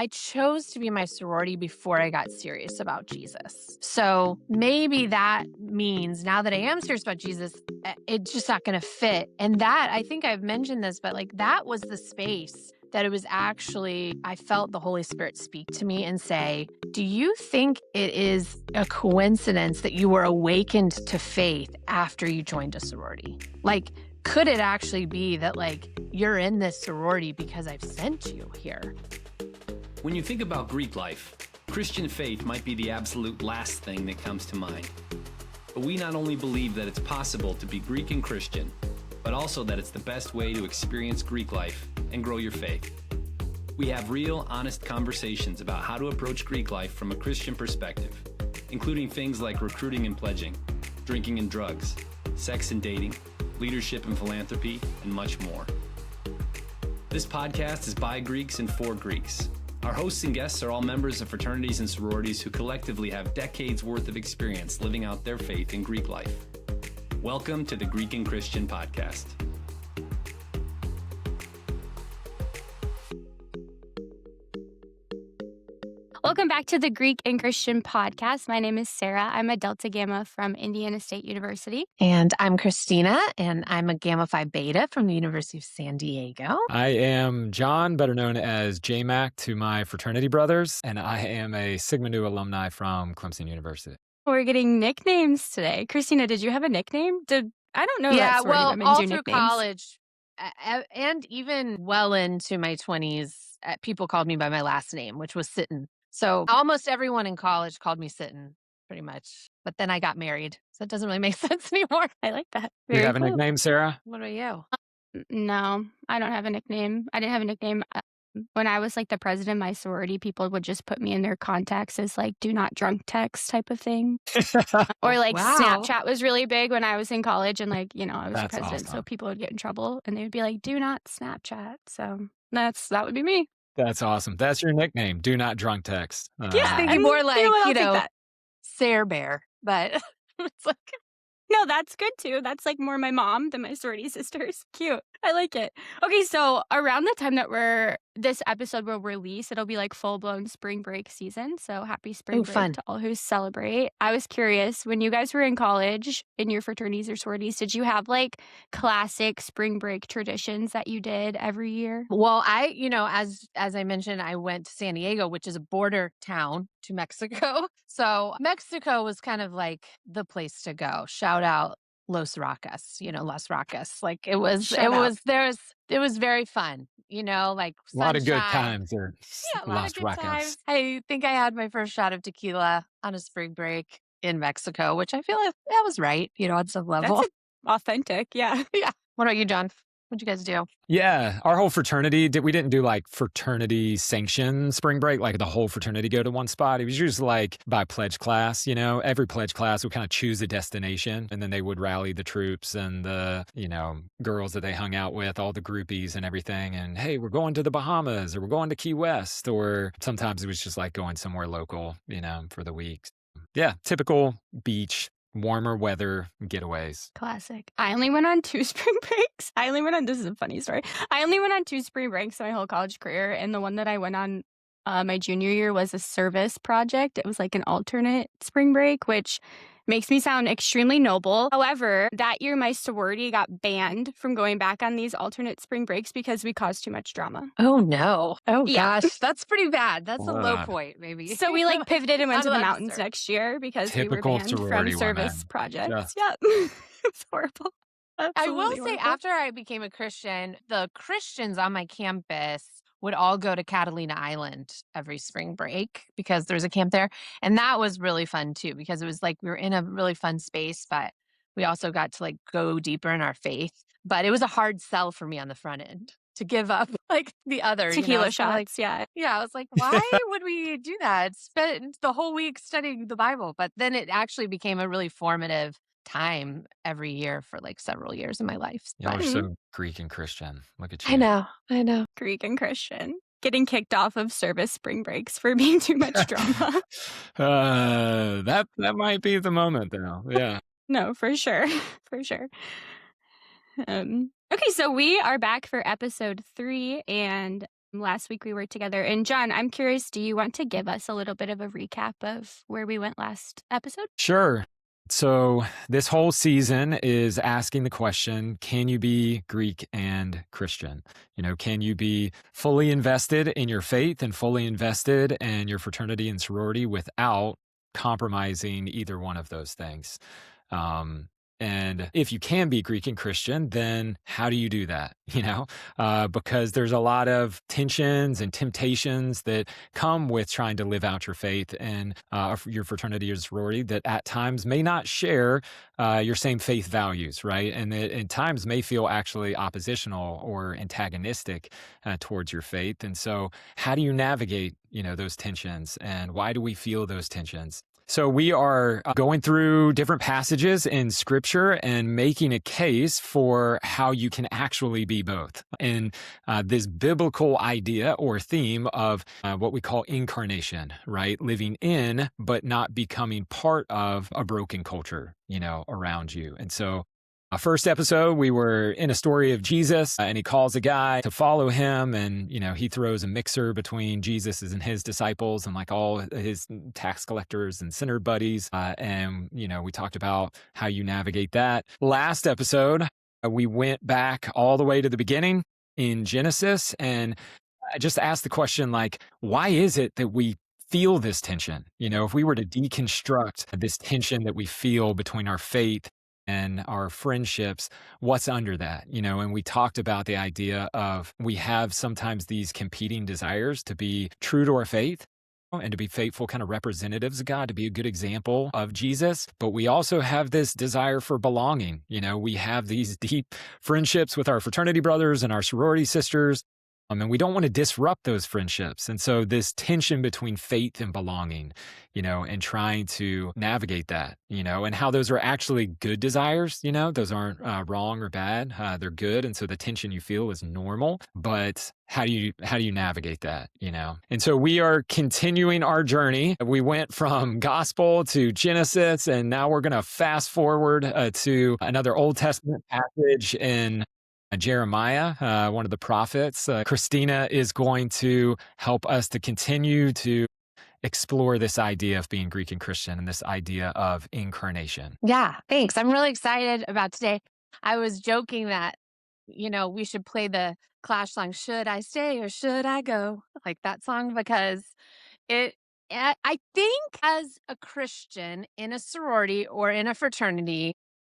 I chose to be in my sorority before I got serious about Jesus. So maybe that means now that I am serious about Jesus, it's just not going to fit. And that, I think I've mentioned this, but like that was the space that it was actually, I felt the Holy Spirit speak to me and say, do you think it is a coincidence that you were awakened to faith after you joined a sorority? Like, could it actually be that like you're in this sorority because I've sent you here? When you think about Greek life, Christian faith might be the absolute last thing that comes to mind. But we not only believe that it's possible to be Greek and Christian, but also that it's the best way to experience Greek life and grow your faith. We have real, honest conversations about how to approach Greek life from a Christian perspective, including things like recruiting and pledging, drinking and drugs, sex and dating, leadership and philanthropy, and much more. This podcast is by Greeks and for Greeks. Our hosts and guests are all members of fraternities and sororities who collectively have decades worth of experience living out their faith in Greek life. Welcome to the Greek and Christian Podcast. Welcome back to the Greek and Christian Podcast. My name is Sarah. I'm a Delta Gamma from Indiana State University. And I'm Christina, and I'm a Gamma Phi Beta from the University of San Diego. I am John, better known as JMac to my fraternity brothers, and I am a Sigma Nu alumni from Clemson University. We're getting nicknames today. Christina, did you have a nickname? I don't know that sorority women all do through nicknames. college and even well into my 20s, people called me by my last name, which was Sitton. So almost everyone in college called me Sitton, pretty much. But then I got married, so it doesn't really make sense anymore. I like that. Do you have a nickname, Sarah? What about you? No, I don't have a nickname. I didn't have a nickname. When I was like the president of my sorority, people would just put me in their contacts as like do not drunk text type of thing. Or like Wow. Snapchat was really big when I was in college and like, I was the That's president. So awesome. people would get in trouble and they would be like, do not Snapchat. So that would be me. That's awesome. That's your nickname. Do not drunk text. Yeah, thinking more like, I'll take that. Sarah Bear, but it's like, No, that's good too. That's like more my mom than my sorority sisters. Cute. I like it. Okay, so around the time that this episode will release, it'll be like full-blown spring break season. So happy spring break fun. to all who celebrate. I was curious, when you guys were in college, in your fraternities or sororities, did you have like classic spring break traditions that you did every year? Well, as I mentioned, I went to San Diego, which is a border town to Mexico. So Mexico was kind of like the place to go. Shout out Las Roccas. Like it was very fun, like A lot of good sunshine. times there. Yeah, a lot Las of good Roccas. times. I think I had my first shot of tequila on a spring break in Mexico, which I feel like that was right, on some level. That's authentic, yeah. Yeah. What about you, John? What'd you guys do? Yeah, our whole fraternity, we didn't do like fraternity sanction spring break, like the whole fraternity go to one spot. It was usually like by pledge class, every pledge class would kind of choose a destination and then they would rally the troops and the, girls that they hung out with, all the groupies and everything. And hey, we're going to the Bahamas or we're going to Key West, or sometimes it was just like going somewhere local, for the week. Yeah, typical beach, warmer weather getaways. Classic. I only went on 2 spring breaks. This is a funny story. I only went on 2 spring breaks my whole college career. And the one that I went on my junior year was a service project. It was like an alternate spring break, which makes me sound extremely noble. However, that year my sorority got banned from going back on these alternate spring breaks because we caused too much drama. Oh, no. Oh, Yeah. gosh. That's pretty bad. That's a low Wow. point, maybe. So we like pivoted and went to the Not allowed to mountains serve. next year because Typical we were banned sorority from service women. projects. Yeah. It's horrible. I will Absolutely say, horrible. after I became a Christian, the Christians on my campus would all go to Catalina Island every spring break because there's a camp there. And that was really fun too, because it was like we were in a really fun space, but we also got to like go deeper in our faith. But it was a hard sell for me on the front end to give up like the other Tequila so, like, shots, yeah. yeah, I was like, why would we do that? Spend the whole week studying the Bible. But then it actually became a really formative time every year for like several years in my life. Y'all are But so Greek and Christian. Look at you. I know. Greek and Christian. Getting kicked off of service spring breaks for being too much drama. That might be the moment though. Yeah. No, for sure. For sure. Okay, so we are back for episode 3, and last week we were together. And John, I'm curious, do you want to give us a little bit of a recap of where we went last episode? Sure. So this whole season is asking the question, can you be Greek and Christian? Can you be fully invested in your faith and fully invested in your fraternity and sorority without compromising either one of those things? And if you can be Greek and Christian, then how do you do that? Because there's a lot of tensions and temptations that come with trying to live out your faith and your fraternity or sorority that at times may not share your same faith values, right? And that at times may feel actually oppositional or antagonistic towards your faith. And so, how do you navigate, those tensions, and why do we feel those tensions? So we are going through different passages in scripture and making a case for how you can actually be both. And this biblical idea or theme of what we call incarnation, right? Living in, but not becoming part of a broken culture, around you. And so first episode, we were in a story of Jesus, and he calls a guy to follow him, and he throws a mixer between Jesus and his disciples, and like all his tax collectors and sinner buddies. And we talked about how you navigate that. Last episode, we went back all the way to the beginning in Genesis, and I just asked the question, like, why is it that we feel this tension? If we were to deconstruct this tension that we feel between our faith and our friendships, what's under that? And we talked about the idea of we have sometimes these competing desires to be true to our faith and to be faithful kind of representatives of God, to be a good example of Jesus. But we also have this desire for belonging. We have these deep friendships with our fraternity brothers and our sorority sisters. And we don't want to disrupt those friendships. And so this tension between faith and belonging, and trying to navigate that, and how those are actually good desires, those aren't wrong or bad. They're good. And so the tension you feel is normal. But how do you navigate that, And so we are continuing our journey. We went from gospel to Genesis, and now we're going to fast forward to another Old Testament passage in Jeremiah, one of the prophets. Christina is going to help us to continue to explore this idea of being Greek and Christian and this idea of incarnation. Yeah, thanks. I'm really excited about today. I was joking that, we should play the Clash song, Should I Stay or Should I Go? Like that song, because it, I think as a Christian in a sorority or in a fraternity,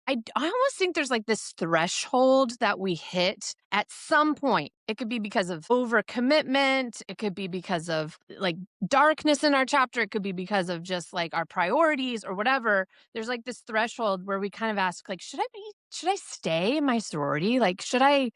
I almost think there's like this threshold that we hit at some point. It could be because of overcommitment. It could be because of like darkness in our chapter. It could be because of just like our priorities or whatever. There's like this threshold where we kind of ask, like, should I stay in my sorority? Like, should I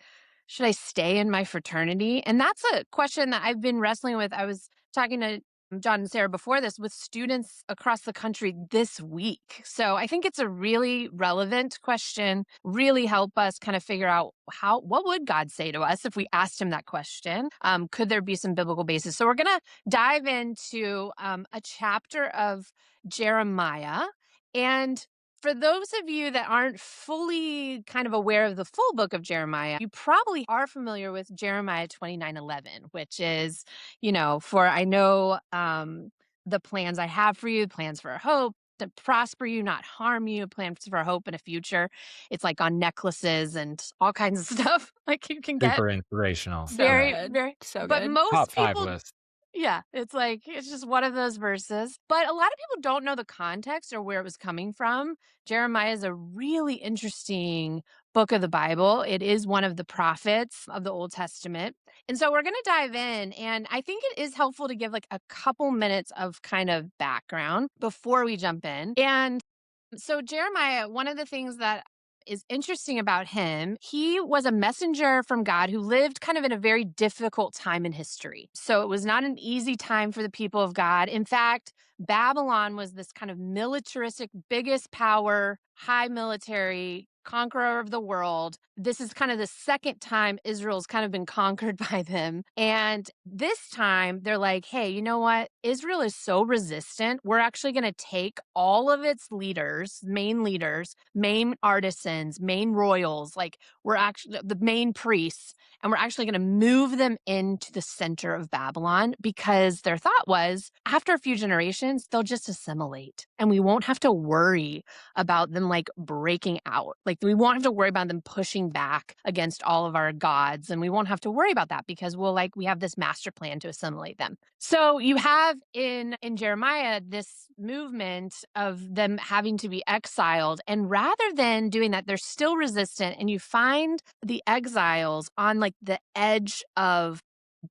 stay in my fraternity? And that's a question that I've been wrestling with. I was talking to John and Sarah before this with students across the country this week. So I think it's a really relevant question, really help us kind of figure out what would God say to us if we asked him that question? Could there be some biblical basis? So we're going to dive into a chapter of Jeremiah. And for those of you that aren't fully kind of aware of the full book of Jeremiah, you probably are familiar with Jeremiah 29:11, which is, for I know the plans I have for you, plans for hope, to prosper you, not harm you, plans for hope and a future. It's like on necklaces and all kinds of stuff. Like you can get Super inspirational. So very, good. very, So but good. most Top 5 people list. yeah, it's just one of those verses. But a lot of people don't know the context or where it was coming from. Jeremiah is a really interesting book of the Bible. It is one of the prophets of the Old Testament. And so we're going to dive in. And I think it is helpful to give like a couple minutes of kind of background before we jump in. And so Jeremiah, one of the things that is interesting about him, he was a messenger from God who lived kind of in a very difficult time in history. So it was not an easy time for the people of God. In fact, Babylon was this kind of militaristic, biggest power, high military conqueror of the world. This is kind of the second time Israel's kind of been conquered by them. And this time they're like, hey, you know what? Israel is so resistant. We're actually going to take all of its leaders, main artisans, main royals, like we're actually the main priests, and we're actually going to move them into the center of Babylon because their thought was after a few generations, they'll just assimilate and we won't have to worry about them like breaking out. Like we won't have to worry about them pushing back against all of our gods. And we won't have to worry about that because we have this master plan to assimilate them. So you have in Jeremiah this movement of them having to be exiled. And rather than doing that, they're still resistant. And you find the exiles on like the edge of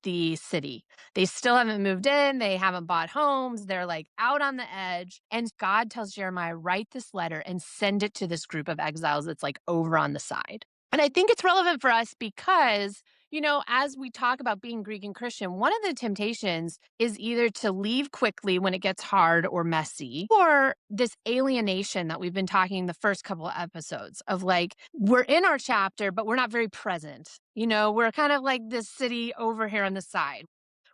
the city. They still haven't moved in. They haven't bought homes. They're like out on the edge. And God tells Jeremiah, write this letter and send it to this group of exiles that's like over on the side. And I think it's relevant for us because, as we talk about being Greek and Christian, one of the temptations is either to leave quickly when it gets hard or messy, or this alienation that we've been talking the first couple of episodes of like, we're in our chapter, but we're not very present. We're kind of like this city over here on the side.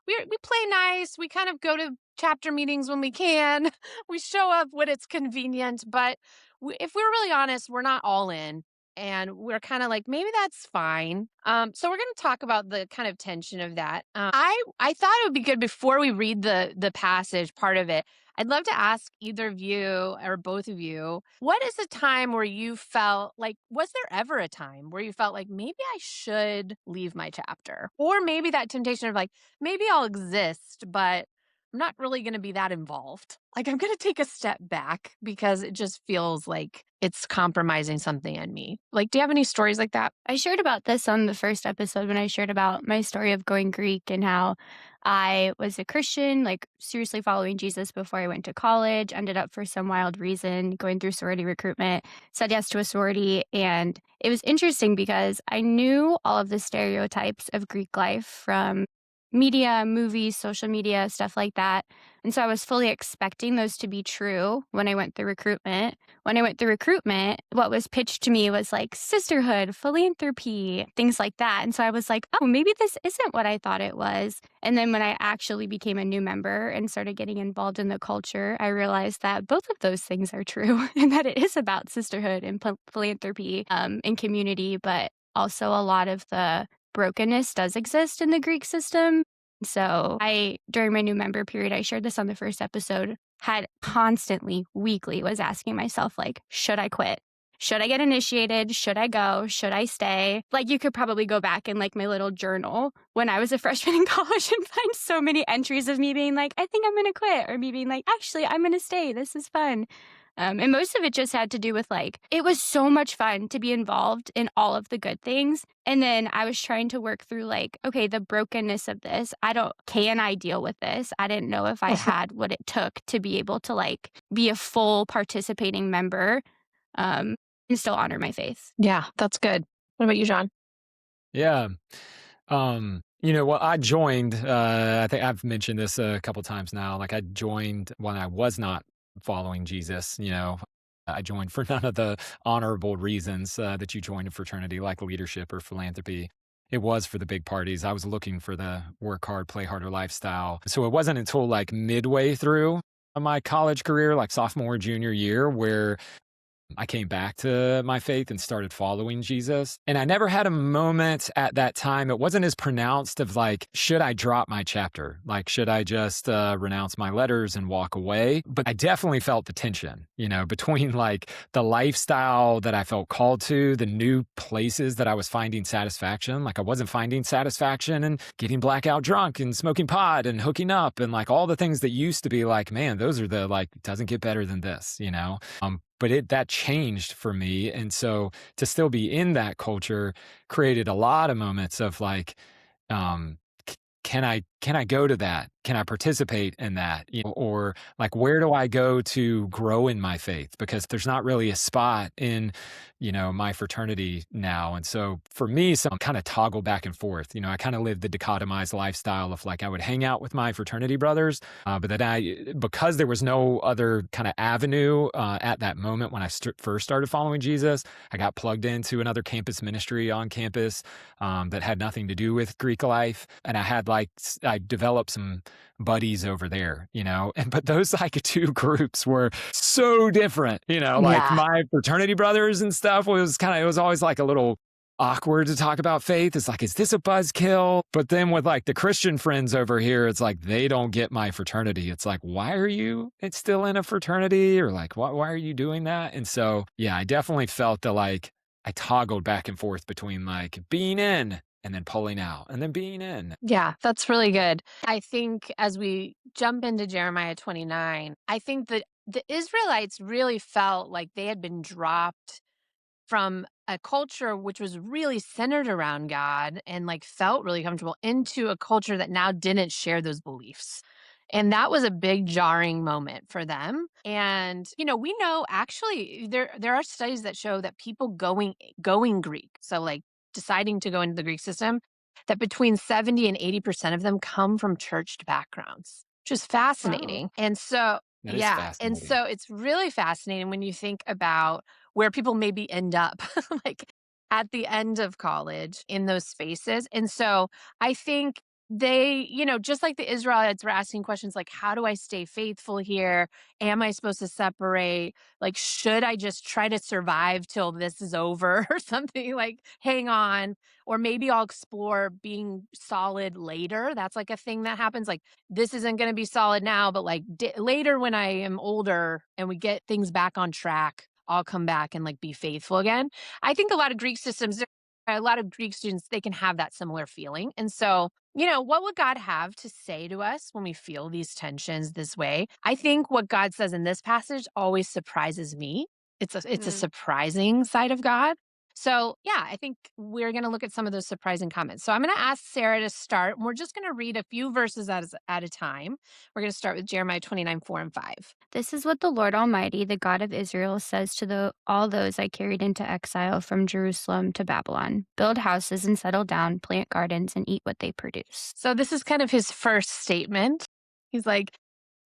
We play nice. We kind of go to chapter meetings when we can. We show up when it's convenient. But if we're really honest, we're not all in. And we're kind of like, maybe that's fine. So we're going to talk about the kind of tension of that. I thought it would be good before we read the passage part of it. I'd love to ask either of you or both of you, what is a time where you felt like, was there ever a time where you felt like maybe I should leave my chapter? Or maybe that temptation of like, maybe I'll exist, but I'm not really going to be that involved. Like I'm going to take a step back because it just feels like it's compromising something in me. Like, do you have any stories like that? I shared about this on the first episode when I shared about my story of going Greek and how I was a Christian, like seriously following Jesus before I went to college, ended up for some wild reason going through sorority recruitment, said yes to a sorority. And it was interesting because I knew all of the stereotypes of Greek life from media, movies, social media, stuff like that. And so I was fully expecting those to be true when I went through recruitment. When I went through recruitment, what was pitched to me was like sisterhood, philanthropy, things like that. And so I was like, oh, maybe this isn't what I thought it was. And then when I actually became a new member and started getting involved in the culture, I realized that both of those things are true and that it is about sisterhood and philanthropy and community, but also a lot of the brokenness does exist in the Greek system. So during my new member period, I shared this on the first episode, had constantly, weekly, was asking myself, like, should I quit? Should I get initiated? Should I go? Should I stay? Like, you could probably go back in like my little journal when I was a freshman in college and find so many entries of me being like, I think I'm going to quit, or me being like, actually, I'm going to stay. This is fun. And most of it just had to do with like, it was so much fun to be involved in all of the good things. And then I was trying to work through like, okay, the brokenness of this. Can I deal with this? I didn't know if I had what it took to be able to like be a full participating member and still honor my faith. Yeah, that's good. What about you, John? Yeah. Well, I joined, I think I've mentioned this a couple times now. Like I joined when I was not following Jesus, I joined for none of the honorable reasons that you join a fraternity like leadership or philanthropy. It was for the big parties. I was looking for the work hard, play harder lifestyle. So it wasn't until like midway through my college career, like sophomore, junior year, where I came back to my faith and started following Jesus. And I never had a moment at that time. It wasn't as pronounced of like, should I drop my chapter? Like, should I just renounce my letters and walk away? But I definitely felt the tension, between like the lifestyle that I felt called to, the new places that I was finding satisfaction. Like I wasn't finding satisfaction in getting blackout drunk and smoking pot and hooking up and like all the things that used to be like, man, those are the like, doesn't get better than this, But that changed for me. And so to still be in that culture created a lot of moments of like, can I can I go to that? Can I participate in that? Or like, where do I go to grow in my faith? Because there's not really a spot in, my fraternity now. And so for me, some kind of toggle back and forth. I kind of lived the dichotomized lifestyle of like, I would hang out with my fraternity brothers, but then because there was no other kind of avenue at that moment when I first started following Jesus, I got plugged into another campus ministry on campus that had nothing to do with Greek life. And I developed some buddies over there, but those like two groups were so different, like Yeah. my fraternity brothers and stuff it was always like a little awkward to talk about faith. It's like, is this a buzzkill? But then with like the Christian friends over here, it's like, they don't get my fraternity. It's like, why are you still in a fraternity? Or like, why are you doing that? And so, yeah, I definitely felt that like I toggled back and forth between like being in and then pulling out and then being in. Yeah, that's really good. I think as we jump into Jeremiah 29, I think that the Israelites really felt like they had been dropped from a culture which was really centered around God and like felt really comfortable into a culture that now didn't share those beliefs. And that was a big jarring moment for them. And we know actually there are studies that show that people going Greek, so like deciding to go into the Greek system, that between 70 and 80% of them come from churched backgrounds, which is Wow. fascinating. And so That is yeah, and fascinating. so it's really fascinating when you think about where people maybe end up like at the end of college in those spaces. And so I think they, just like the Israelites were asking questions like, how do I stay faithful here? Am I supposed to separate? Like, should I just try to survive till this is over or something? Like, hang on. Or maybe I'll explore being solid later. That's like a thing that happens. Like, this isn't going to be solid now, but like later when I am older and we get things back on track, I'll come back and like be faithful again. I think a lot of Greek systems, a lot of Greek students, they can have that similar feeling. And so, what would God have to say to us when we feel these tensions this way? I think what God says in this passage always surprises me. It's a Mm. surprising side of God. So, yeah, I think we're going to look at some of those surprising comments. So, I'm going to ask Sarah to start. And we're just going to read a few verses at a time. We're going to start with Jeremiah 29, 4 and 5. This is what the Lord Almighty, the God of Israel, says to all those I carried into exile from Jerusalem to Babylon: build houses and settle down, plant gardens and eat what they produce. So, this is kind of his first statement. He's like,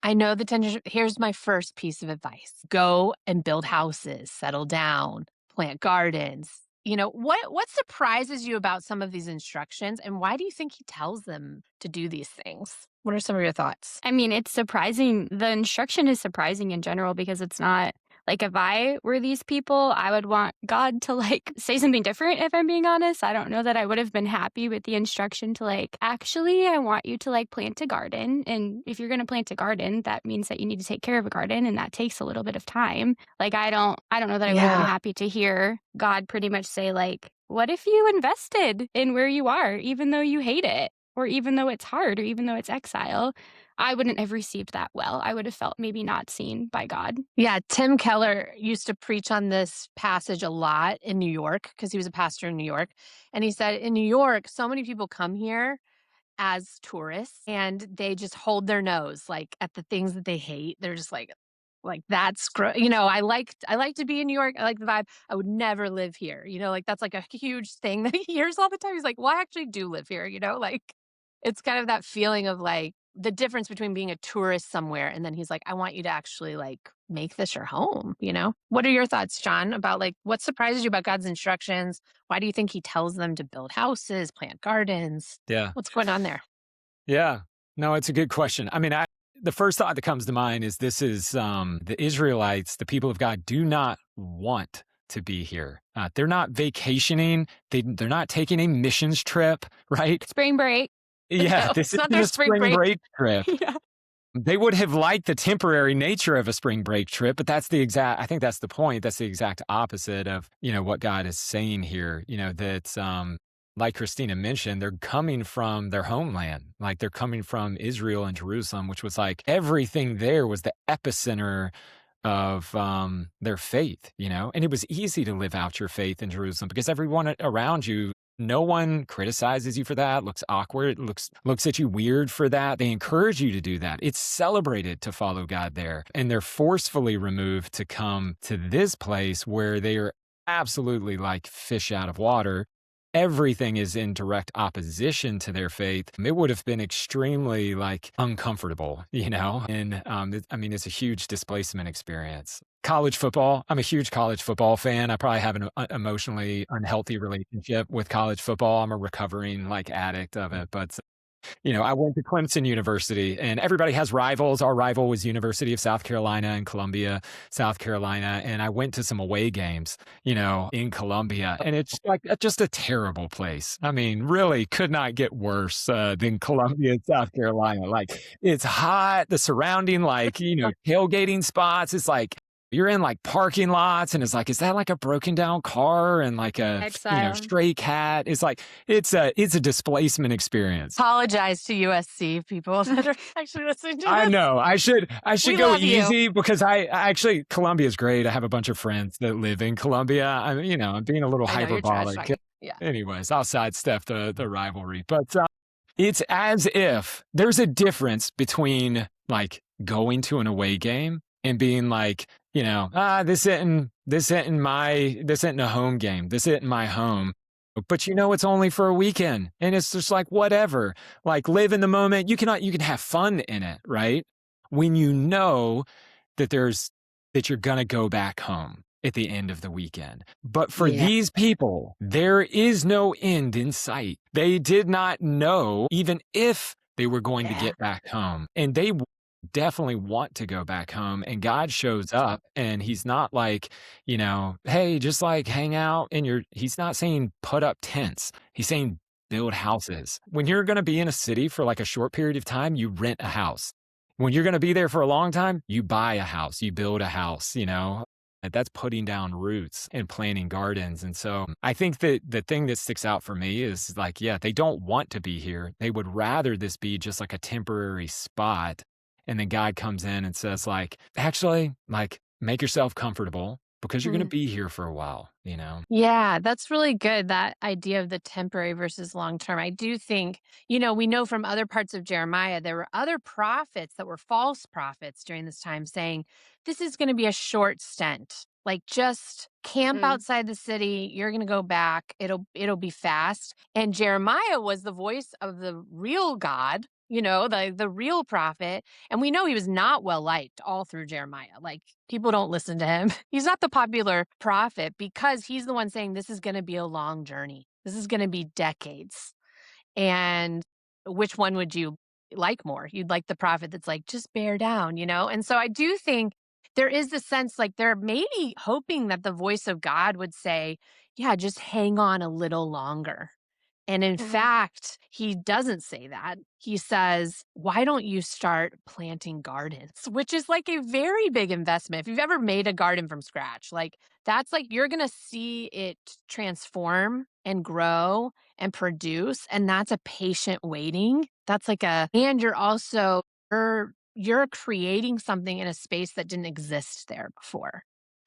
I know the tension. Here's my first piece of advice: go and build houses, settle down, plant gardens. What surprises you about some of these instructions, and why do you think he tells them to do these things? What are some of your thoughts? I mean, it's surprising. The instruction is surprising in general because it's not like, if I were these people, I would want God to like say something different, if I'm being honest. I don't know that I would have been happy with the instruction to like, actually, I want you to like plant a garden. And if you're going to plant a garden, that means that you need to take care of a garden, and that takes a little bit of time. Like, I don't know that I would have been Yeah. happy to hear God pretty much say like, what if you invested in where you are, even though you hate it? Or even though it's hard, or even though it's exile? I wouldn't have received that well. I would have felt maybe not seen by God. Yeah, Tim Keller used to preach on this passage a lot in New York because he was a pastor in New York. And he said, in New York, so many people come here as tourists and they just hold their nose like at the things that they hate. They're just like that's I like to be in New York. I like the vibe. I would never live here. Like that's like a huge thing that he hears all the time. He's like, well, I actually do live here, like it's kind of that feeling of like the difference between being a tourist somewhere and then he's like, I want you to actually like make this your home. What are your thoughts, John, about like what surprises you about God's instructions? Why do you think he tells them to build houses, plant gardens? Yeah. What's going on there? Yeah. No, it's a good question. I mean, the first thought that comes to mind is this is the Israelites, the people of God, do not want to be here. They're not vacationing. They're not taking a missions trip, right? Spring break. Yeah, No, this it's not isn't their a spring spring break. break trip. Yeah. They would have liked the temporary nature of a spring break trip, but I think that's the point. That's the exact opposite of, what God is saying here, that, like Christina mentioned, they're coming from their homeland. Like they're coming from Israel and Jerusalem, which was like everything there was the epicenter of their faith, and it was easy to live out your faith in Jerusalem because everyone around you No one criticizes you for that, looks awkward, looks at you weird for that. They encourage you to do that. It's celebrated to follow God there. And they're forcefully removed to come to this place where they are absolutely like fish out of water. Everything is in direct opposition to their faith. It would have been extremely like uncomfortable, And it's a huge displacement experience. College football. I'm a huge college football fan. I probably have an emotionally unhealthy relationship with college football. I'm a recovering like addict of it, but I went to Clemson University and everybody has rivals. Our rival was University of South Carolina in Columbia, South Carolina. And I went to some away games, in Columbia, and it's like just a terrible place. I mean, really could not get worse than Columbia, South Carolina. Like it's hot, the surrounding, tailgating spots. It's like, you're in like parking lots and it's like, is that like a broken down car and like a, Exile. stray cat? It's like, it's a displacement experience. Apologize to USC people that are actually listening to I this. know I should We go love you. easy because I actually, Columbia's great. I have a bunch of friends that live in Columbia. I'm being a little I know, you're trash hyperbolic. talking. Yeah. Anyways, I'll sidestep the rivalry, but it's as if there's a difference between like going to an away game and being like, this isn't a home game. This isn't my home. But it's only for a weekend. And it's just like, whatever. Like live in the moment. You can have fun in it, right? When you know that you're gonna go back home at the end of the weekend. But for these people, there is no end in sight. They did not know even if they were going to get back home. And they definitely want to go back home, and God shows up and he's not like, hey, just like hang out he's not saying put up tents. He's saying build houses. When you're going to be in a city for like a short period of time, you rent a house. When you're going to be there for a long time, you buy a house, you build a house, That's putting down roots and planting gardens. And so I think that the thing that sticks out for me is like, they don't want to be here. They would rather this be just like a temporary spot. And then God comes in and says, like, actually, like, make yourself comfortable because you're going to be here for a while, Yeah, that's really good. That idea of the temporary versus long term. I do think, we know from other parts of Jeremiah, there were other prophets that were false prophets during this time saying, this is going to be a short stint. Like just camp outside the city. You're going to go back. It'll be fast. And Jeremiah was the voice of the real God, the real prophet. And we know he was not well liked all through Jeremiah. Like people don't listen to him. He's not the popular prophet because he's the one saying this is going to be a long journey. This is going to be decades. And which one would you like more? You'd like the prophet that's like, just bear down, And so I do think there is the sense like they're maybe hoping that the voice of God would say, yeah, just hang on a little longer. And in fact, he doesn't say that. He says, why don't you start planting gardens? Which is like a very big investment. If you've ever made a garden from scratch, like that's like you're going to see it transform and grow and produce. And that's a patient waiting. That's like and you're also, you're creating something in a space that didn't exist there before.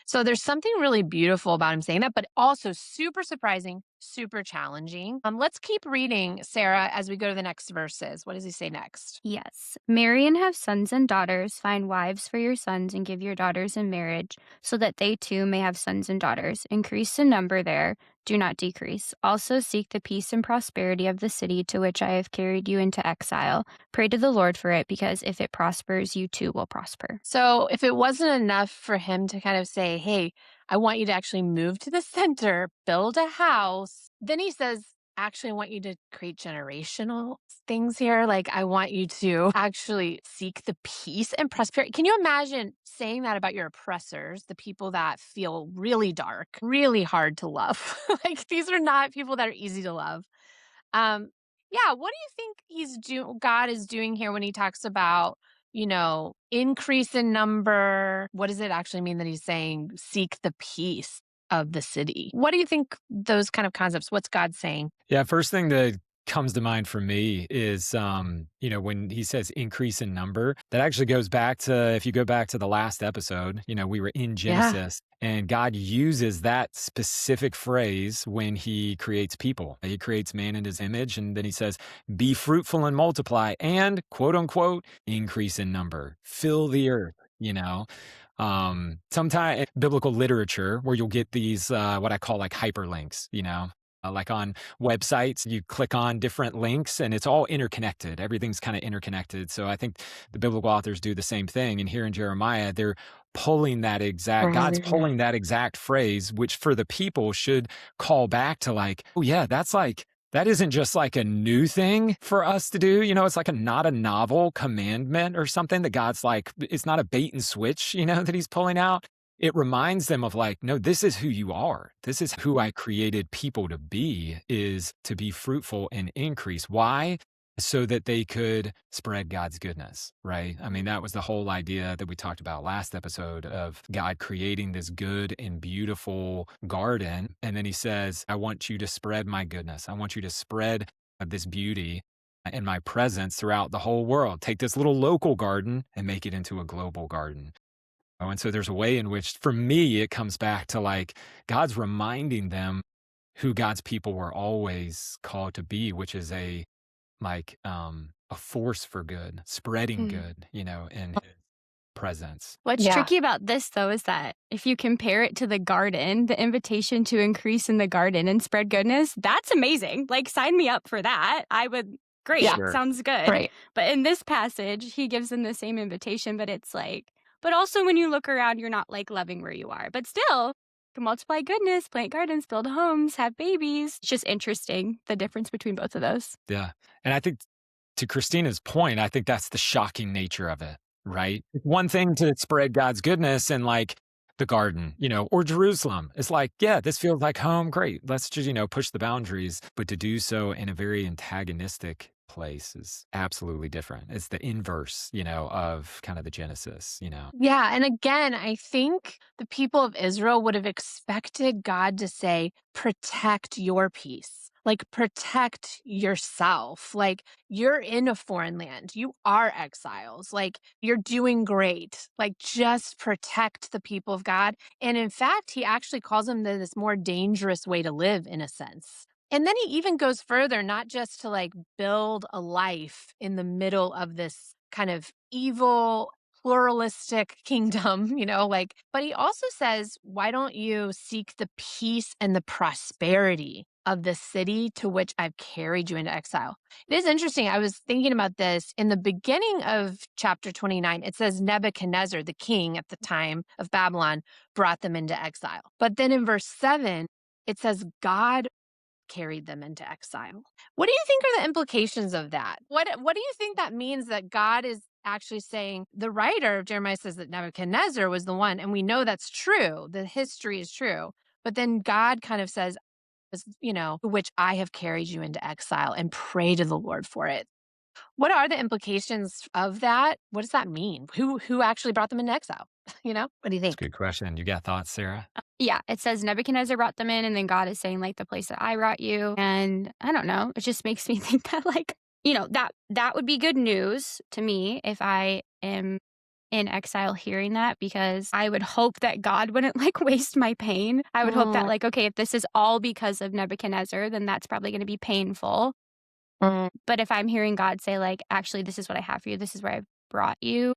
So there's something really beautiful about him saying that, but also super surprising, super challenging. Let's keep reading, Sarah, as we go to the next verses. What does he say next? Yes. Marry and have sons and daughters. Find wives for your sons and give your daughters in marriage, so that they too may have sons and daughters. Increase in number there. Do not decrease. Also seek the peace and prosperity of the city to which I have carried you into exile. Pray to the Lord for it, because if it prospers, you too will prosper. So if it wasn't enough for him to kind of say, hey, I want you to actually move to the center, build a house, then he says, actually, I want you to create generational things here. Like, I want you to actually seek the peace and prosperity. Can you imagine saying that about your oppressors, the people that feel really dark, really hard to love? Like, these are not people that are easy to love. Yeah, what do you think God is doing here when he talks about, increase in number? What does it actually mean that he's saying seek the peace of the city? What do you think those kind of concepts, what's God saying? Yeah, first thing that comes to mind for me is, when he says increase in number, that actually goes back to, if you go back to the last episode, we were in Yeah. Genesis, and God uses that specific phrase when he creates people. He creates man in his image, and then he says, be fruitful and multiply and, quote unquote, increase in number, fill the earth, Sometimes biblical literature where you'll get these, what I call like hyperlinks, like on websites, you click on different links and it's all interconnected. Everything's kind of interconnected. So I think the biblical authors do the same thing. And here in Jeremiah, they're God's pulling that exact phrase, which for the people should call back to like, oh yeah, that isn't just like a new thing for us to do. It's like not a novel commandment or something that God's like, it's not a bait and switch, that he's pulling out. It reminds them of like, no, this is who you are. This is who I created people to be, is to be fruitful and increase. Why? So that they could spread God's goodness, right? I mean, that was the whole idea that we talked about last episode of God creating this good and beautiful garden. And then he says, I want you to spread my goodness. I want you to spread this beauty and my presence throughout the whole world. Take this little local garden and make it into a global garden. And so there's a way in which, for me, it comes back to like God's reminding them who God's people were always called to be, which is a force for good, spreading good, in his presence. What's Yeah. tricky about this, though, is that if you compare it to the garden, the invitation to increase in the garden and spread goodness, that's amazing. Like, sign me up for that. Great. Yeah. Sure. Sounds good. Right. But in this passage, he gives them the same invitation, but it's like, but also when you look around, you're not like loving where you are. But still, you can multiply goodness, plant gardens, build homes, have babies. It's just interesting, the difference between both of those. Yeah. And I think, to Christina's point, I think that's the shocking nature of it, right? It's one thing to spread God's goodness in like the garden, or Jerusalem. It's like, yeah, this feels like home. Great. Let's just, push the boundaries. But to do so in a very antagonistic place is absolutely different. It's the inverse, of kind of the Genesis, Yeah. And again, I think the people of Israel would have expected God to say, protect your peace, like protect yourself. Like you're in a foreign land, you are exiles, like you're doing great, like just protect the people of God. And in fact, he actually calls them this more dangerous way to live in a sense. And then he even goes further, not just to like build a life in the middle of this kind of evil, pluralistic kingdom, but he also says, why don't you seek the peace and the prosperity of the city to which I've carried you into exile? It is interesting. I was thinking about this in the beginning of chapter 29. It says Nebuchadnezzar, the king at the time of Babylon, brought them into exile. But then in verse 7, it says God carried them into exile. What do you think are the implications of that? What do you think that means, that God is actually saying? The writer of Jeremiah says that Nebuchadnezzar was the one, and we know that's true. The history is true. But then God kind of says, which I have carried you into exile, and pray to the Lord for it. What are the implications of that? What does that mean? Who actually brought them into exile? What do you That's think? a good question. You got thoughts, Sarah? Yeah, it says Nebuchadnezzar brought them in, and then God is saying, like, the place that I brought you. And I don't know, it just makes me think that, like, that would be good news to me if I am in exile hearing that, because I would hope that God wouldn't like waste my pain. I would hope that, like, okay, if this is all because of Nebuchadnezzar, then that's probably going to be painful. But if I'm hearing God say, like, actually, this is what I have for you, this is where I've brought you,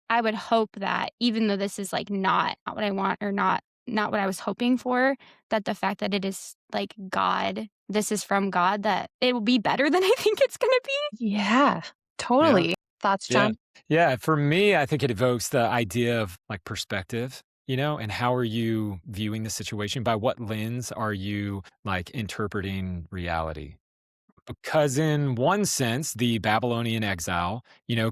I would hope that even though this is like not what I want, or not what I was hoping for, that the fact that it is like God, this is from God, that it will be better than I think it's going to be. Yeah, totally. Thoughts, Yeah. John? Yeah. For me, I think it evokes the idea of like perspective, and how are you viewing the situation? By what lens are you like interpreting reality? Because in one sense, the Babylonian exile,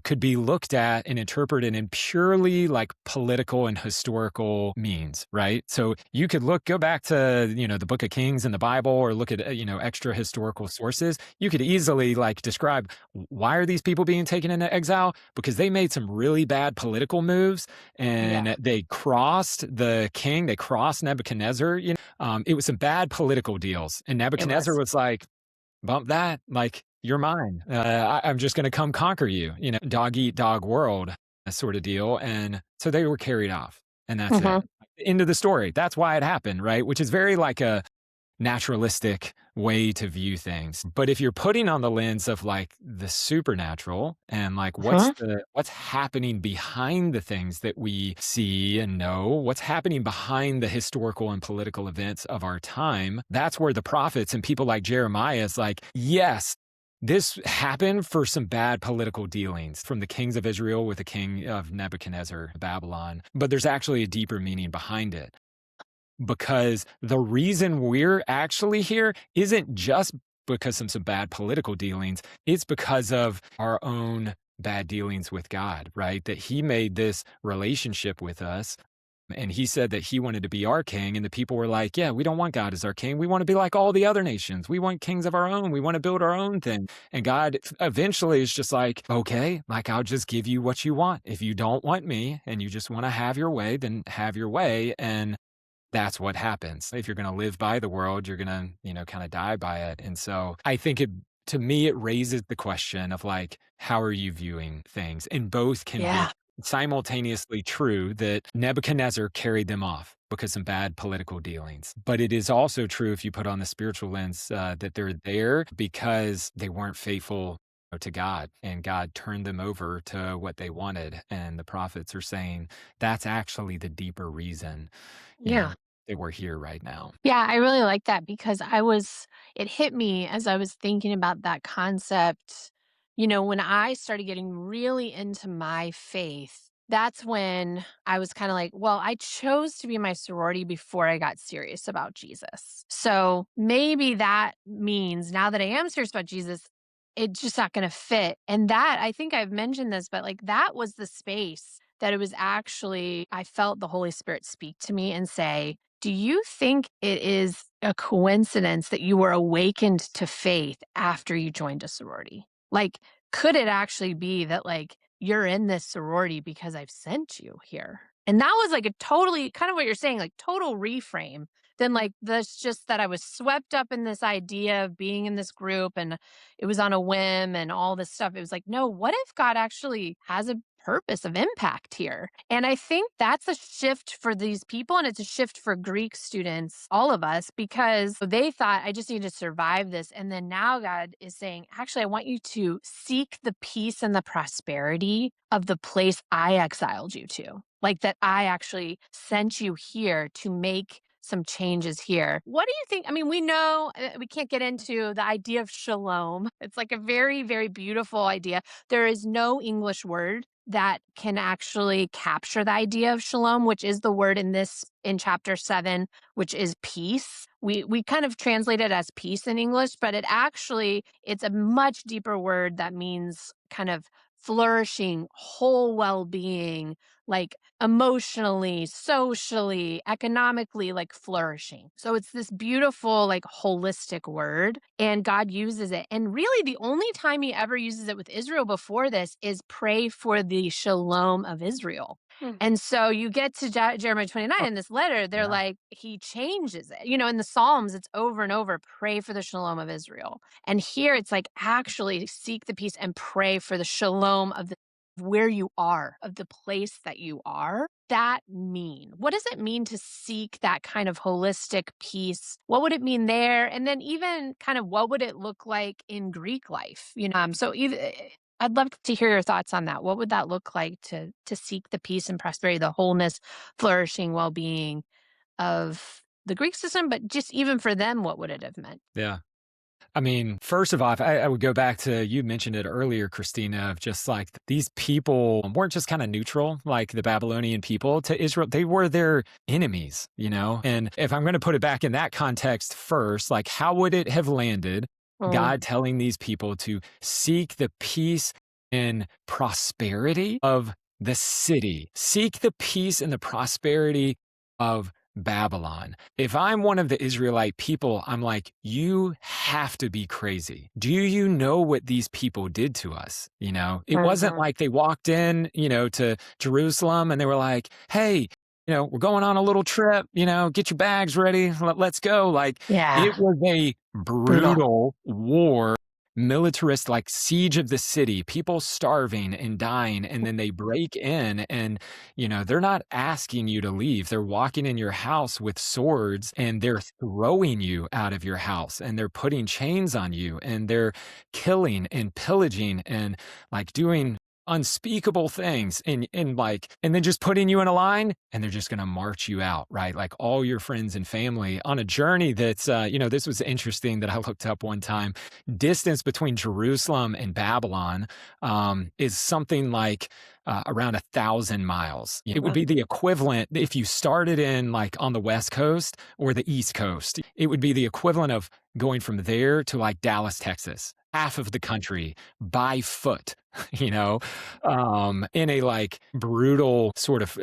could be looked at and interpreted in purely like political and historical means, right? So you could go back to, the Book of Kings in the Bible, or look at, extra historical sources. You could easily like describe, why are these people being taken into exile? Because they made some really bad political moves, and they crossed the king, they crossed Nebuchadnezzar. It was some bad political deals. And Nebuchadnezzar was like, bump that. Like, you're mine. I'm just going to come conquer you, dog eat dog world, that sort of deal. And so they were carried off, and that's Mhm. it. End of the story. That's why it happened, right? Which is very like a naturalistic way to view things. But if you're putting on the lens of like the supernatural and like Mhm. what's happening behind the things that we see and know, what's happening behind the historical and political events of our time, that's where the prophets and people like Jeremiah is like, yes, this happened for some bad political dealings from the kings of Israel with the king of Nebuchadnezzar, Babylon. But there's actually a deeper meaning behind it, because the reason we're actually here isn't just because of some bad political dealings. It's because of our own bad dealings with God, right? That he made this relationship with us. And he said that he wanted to be our king. And the people were like, yeah, we don't want God as our king. We want to be like all the other nations. We want kings of our own. We want to build our own thing. And God eventually is just like, okay, like I'll just give you what you want. If you don't want me and you just want to have your way, then have your way. And that's what happens. If you're going to live by the world, you're going to, kind of die by it. And so I think to me, it raises the question of like, how are you viewing things? And both can be Yeah. simultaneously true, that Nebuchadnezzar carried them off because of bad political dealings. But it is also true, if you put on the spiritual lens, that they're there because they weren't faithful to God, and God turned them over to what they wanted. And the prophets are saying that's actually the deeper reason, you Yeah. know, that we're here right now. Yeah, I really like that because it hit me as I was thinking about that concept. When I started getting really into my faith, that's when I was kind of like, well, I chose to be in my sorority before I got serious about Jesus. So maybe that means now that I am serious about Jesus, it's just not going to fit. And that, I think I've mentioned this, but like that was the space that it was actually, I felt the Holy Spirit speak to me and say, do you think it is a coincidence that you were awakened to faith after you joined a sorority? Like, could it actually be that, like, you're in this sorority because I've sent you here? And that was like a totally kind of what you're saying, like total reframe. Then, like, this just that I was swept up in this idea of being in this group and it was on a whim and all this stuff. It was like, no, what if God actually has a purpose of impact here? And I think that's a shift for these people. And it's a shift for Greek students, all of us, because they thought, I just need to survive this. And then now God is saying, actually, I want you to seek the peace and the prosperity of the place I exiled you to. Like that I actually sent you here to make some changes here. What do you think? I mean, we know we can't get into the idea of shalom. It's like a very, very beautiful idea. There is no English word that can actually capture the idea of shalom, which is the word in chapter 7, which is peace. We kind of translate it as peace in English, but it's a much deeper word that means kind of flourishing, whole well-being, like emotionally, socially, economically, like flourishing. So it's this beautiful, like holistic word, and God uses it. And really, the only time he ever uses it with Israel before this is pray for the shalom of Israel. And so you get to Jeremiah 29 Oh, in this letter, they're yeah. like, he changes it. In the Psalms, it's over and over, pray for the shalom of Israel. And here it's like, actually seek the peace and pray for the shalom of where you are, of the place that you are. What does it mean to seek that kind of holistic peace? What would it mean there? And then even kind of what would it look like in Greek life? So either I'd love to hear your thoughts on that. What would that look like to seek the peace and prosperity, the wholeness, flourishing, well-being of the Greek system, but just even for them, what would it have meant? Yeah. I mean, first of all, I would go back to, you mentioned it earlier, Christina, of just like these people weren't just kind of neutral, like the Babylonian people to Israel. They were their enemies, And if I'm going to put it back in that context first, like how would it have landed, Mm, God telling these people to seek the peace and prosperity of the city, seek the peace and the prosperity of Babylon? If I'm one of the Israelite people, I'm like, you have to be crazy. Do you know what these people did to us? It wasn't mhm, like they walked in, to Jerusalem and they were like, hey, we're going on a little trip, get your bags ready. Let's go. Like Yeah. it was a Brutal. brutal war, militarist, like siege of the city, people starving and dying. And then they break in and, they're not asking you to leave. They're walking in your house with swords and they're throwing you out of your house and they're putting chains on you and they're killing and pillaging and like doing unspeakable things and then just putting you in a line and they're just going to march you out, right? Like all your friends and family on a journey that's this was interesting that I looked up one time. Distance between Jerusalem and Babylon is something like around 1,000 miles. It would be the equivalent if you started in like on the West Coast or the East Coast. It would be the equivalent of going from there to like Dallas, Texas, half of the country by foot, in a like brutal sort of,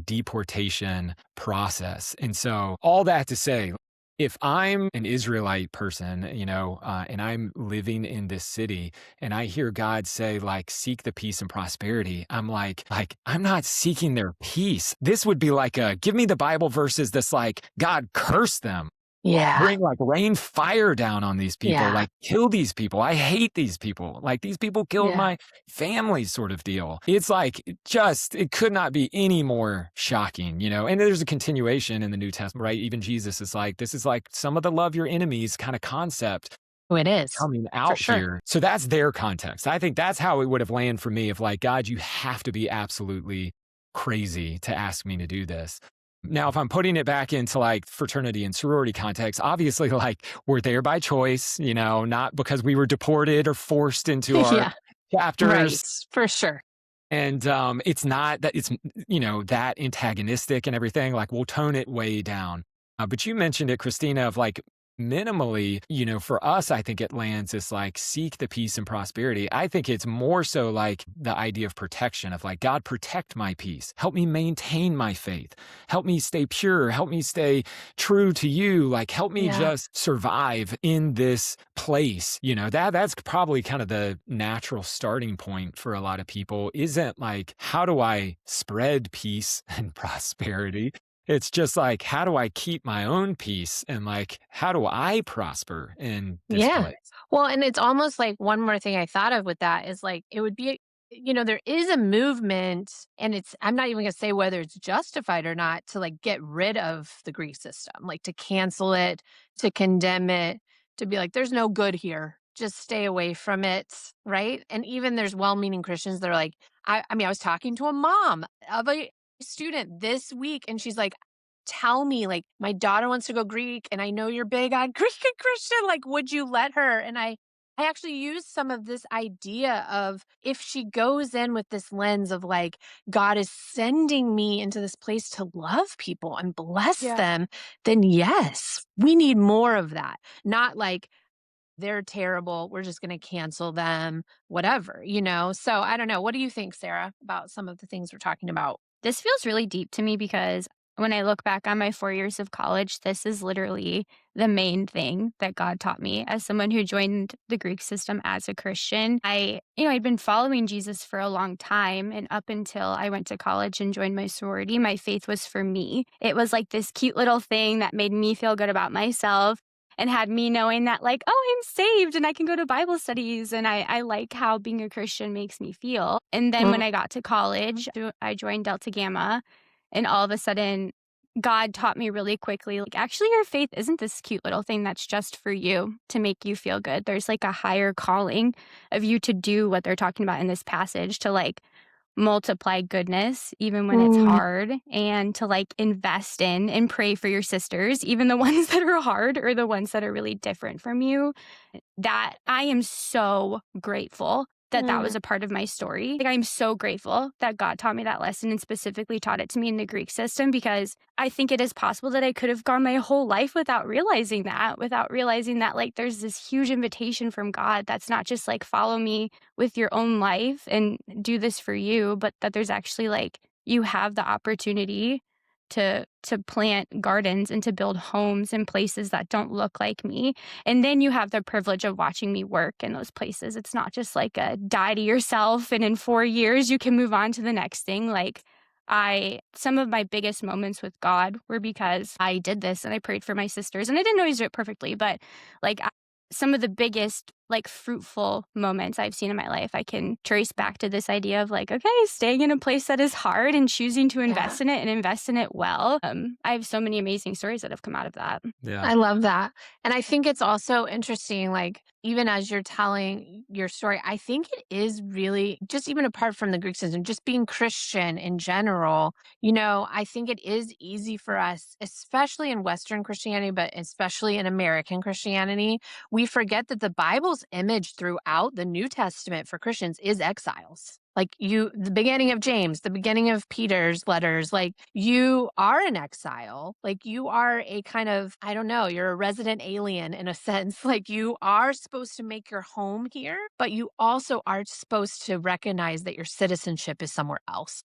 deportation process. And so all that to say, if I'm an Israelite person, and I'm living in this city and I hear God say like, seek the peace and prosperity, I'm like, I'm not seeking their peace. This would be like give me the Bible verses that's like, God curse them. Yeah. Bring like rain fire down on these people, Yeah. like kill these people. I hate these people. Like these people killed Yeah. my family sort of deal. It's like it could not be any more shocking, and there's a continuation in the New Testament, right? Even Jesus is like, this is like some of the love your enemies kind of concept Oh, it is. coming For out sure. here. So that's their context. I think that's how it would have landed for me of like, God, you have to be absolutely crazy to ask me to do this. Now, if I'm putting it back into like fraternity and sorority context, obviously like we're there by choice, not because we were deported or forced into our Yeah. chapters. Right. For sure. And it's not that it's, that antagonistic and everything. Like we'll tone it way down. But you mentioned it, Christina, of like minimally, for us, I think it lands as like seek the peace and prosperity. I think it's more so like the idea of protection of like, God, protect my peace. Help me maintain my faith. Help me stay pure. Help me stay true to you. Like, help me just survive in this place. That's probably kind of the natural starting point for a lot of people. Isn't like, how do I spread peace and prosperity? It's just like, how do I keep my own peace and like, how do I prosper in this place? Well, and it's almost like one more thing I thought of with that is like, it would be, there is a movement and I'm not even going to say whether it's justified or not to like get rid of the Greek system, like to cancel it, to condemn it, to be like, there's no good here. Just stay away from it. Right. And even there's well meaning Christians that are like, I mean, I was talking to a mom of a student this week and she's like, tell me, like, my daughter wants to go Greek and I know you're big on Greek and Christian, like, would you let her? And I actually used some of this idea of if she goes in with this lens of like, God is sending me into this place to love people and bless them, then yes, we need more of that. Not like, they're terrible, we're just going to cancel them, whatever, So I don't know. What do you think, Sarah, about some of the things we're talking about? This feels really deep to me because when I look back on my 4 years of college, this is literally the main thing that God taught me as someone who joined the Greek system as a Christian. I'd been following Jesus for a long time. And up until I went to college and joined my sorority, my faith was for me. It was like this cute little thing that made me feel good about myself and had me knowing that like, oh, I'm saved and I can go to Bible studies. And I like how being a Christian makes me feel. And then when I got to college, I joined Delta Gamma. And all of a sudden, God taught me really quickly, like, actually, your faith isn't this cute little thing that's just for you to make you feel good. There's like a higher calling of you to do what they're talking about in this passage, to like multiply goodness, even when it's hard, and to like invest in and pray for your sisters, even the ones that are hard or the ones that are really different from you. That I am so grateful that was a part of my story. Like, I'm so grateful that God taught me that lesson and specifically taught it to me in the Greek system, because I think it is possible that I could have gone my whole life without realizing that like there's this huge invitation from God that's not just like follow me with your own life and do this for you, but that there's actually like you have the opportunity to plant gardens and to build homes in places that don't look like me. And then you have the privilege of watching me work in those places. It's not just like a die to yourself and in 4 years you can move on to the next thing. Like, some of my biggest moments with God were because I did this and I prayed for my sisters, and I didn't always do it perfectly, but like some of the biggest like fruitful moments I've seen in my life, I can trace back to this idea of like, okay, staying in a place that is hard and choosing to Yeah. invest in it and invest in it well. I have so many amazing stories that have come out of that. Yeah. I love that. And I think it's also interesting, like, even as you're telling your story, I think it is really just even apart from the Greek system, just being Christian in general, I think it is easy for us, especially in Western Christianity, but especially in American Christianity. We forget that the Bible's image throughout the New Testament for Christians is exiles. Like the beginning of James, the beginning of Peter's letters, like you are an exile. Like you are a kind of, I don't know, you're a resident alien in a sense. Like you are supposed to make your home here, but you also are supposed to recognize that your citizenship is somewhere else.